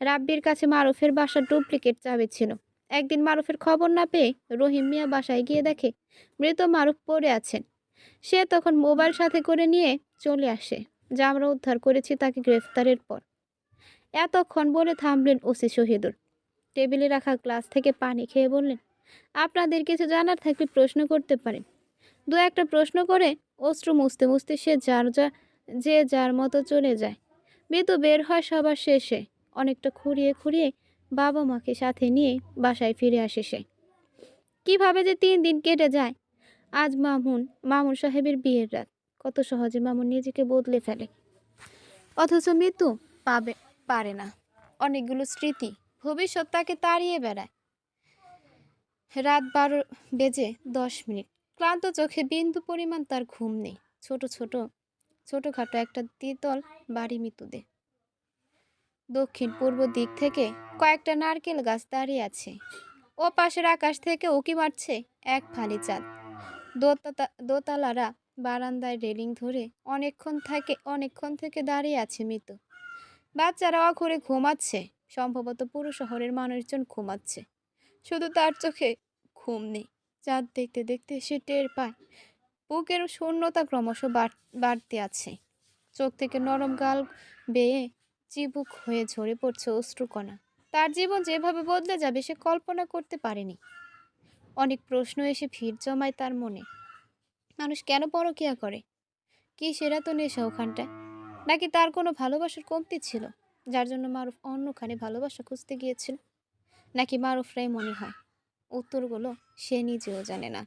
রাব্বির কাছে মারুফের বাসার ডুপ্লিকেট চাবি ছিল। একদিন মারুফের খবর না পেয়ে রহিম মিয়া বাসায় গিয়ে দেখে মৃত মারুফ পড়ে আছেন। সে তখন মোবাইল সাথে করে নিয়ে চলে আসে, যা আমরা উদ্ধার করেছি তাকে গ্রেফতারের পর। এতক্ষণ বলে থামলেন ওসি শহীদুল। টেবিলে রাখা গ্লাস থেকে পানি খেয়ে বললেন, আপনাদের কিছু জানার থাকলে প্রশ্ন করতে পারেন। 2-1টা প্রশ্ন করে অশ্রু মুছতে মুছতে সে যার মতো চলে যায়। মৃত্যু বের হয় সবার শেষে। অনেকটা খুঁড়িয়ে বাবা মাকে সাথে নিয়ে বাসায় ফিরে আসে সে। কিভাবে যে 3 দিন কেটে যায়। আজ মামুন সাহেবের বিয়ের রাত। কত সহজে মামুন নিজেকে বদলে ফেলে, অথচ মৃত্যু পারে না। অনেকগুলো স্মৃতি, ভবিষ্যৎ তাকে তাড়িয়ে বেড়ায়। রাত 12:10। ক্লান্ত চোখে বিন্দু পরিমাণ তার ঘুম নেই। ছোটখাটো একটা দ্বিতল বাড়ি মৃত্যুদে। দক্ষিণ পূর্ব দিক থেকে কয়েকটা নারকেল গাছ দাঁড়িয়ে আছে। ও পাশের আকাশ থেকে উঁকি মারছে এক ফালি চাঁদ। দোতলারা বারান্দায় রেলিং ধরে অনেকক্ষণ থেকে দাঁড়িয়ে আছে মৃত্যু। বাচ্চারা অঘরে ঘুমাচ্ছে, সম্ভবত পুরো শহরের মানুষজন ঘুমাচ্ছে, শুধু তার চোখে ঘুম নেই। চাঁদ দেখতে দেখতে সে টের পায় বুকের শূন্যতা ক্রমশ বাড়তে আছে। চোখ থেকে নরম গাল বেয়ে চিবুক হয়ে ঝরে পড়ছে অশ্রুকণা। তার জীবন যেভাবে বদলে যাবে সে কল্পনা করতে পারেনি। অনেক প্রশ্ন এসে ভিড় জমায় তার মনে। মানুষ কেন পরকীয়া করে? কি সেরা তো নেশা ওখানটায়? নাকি তার কোনো ভালোবাসার কমতি ছিল, যার জন্য মারুফ অন্যখানে ভালোবাসা খুঁজতে গিয়েছিল? নাকি মারুফরাই মনে হয়? উত্তরগুলো সে নিজেও জানে না।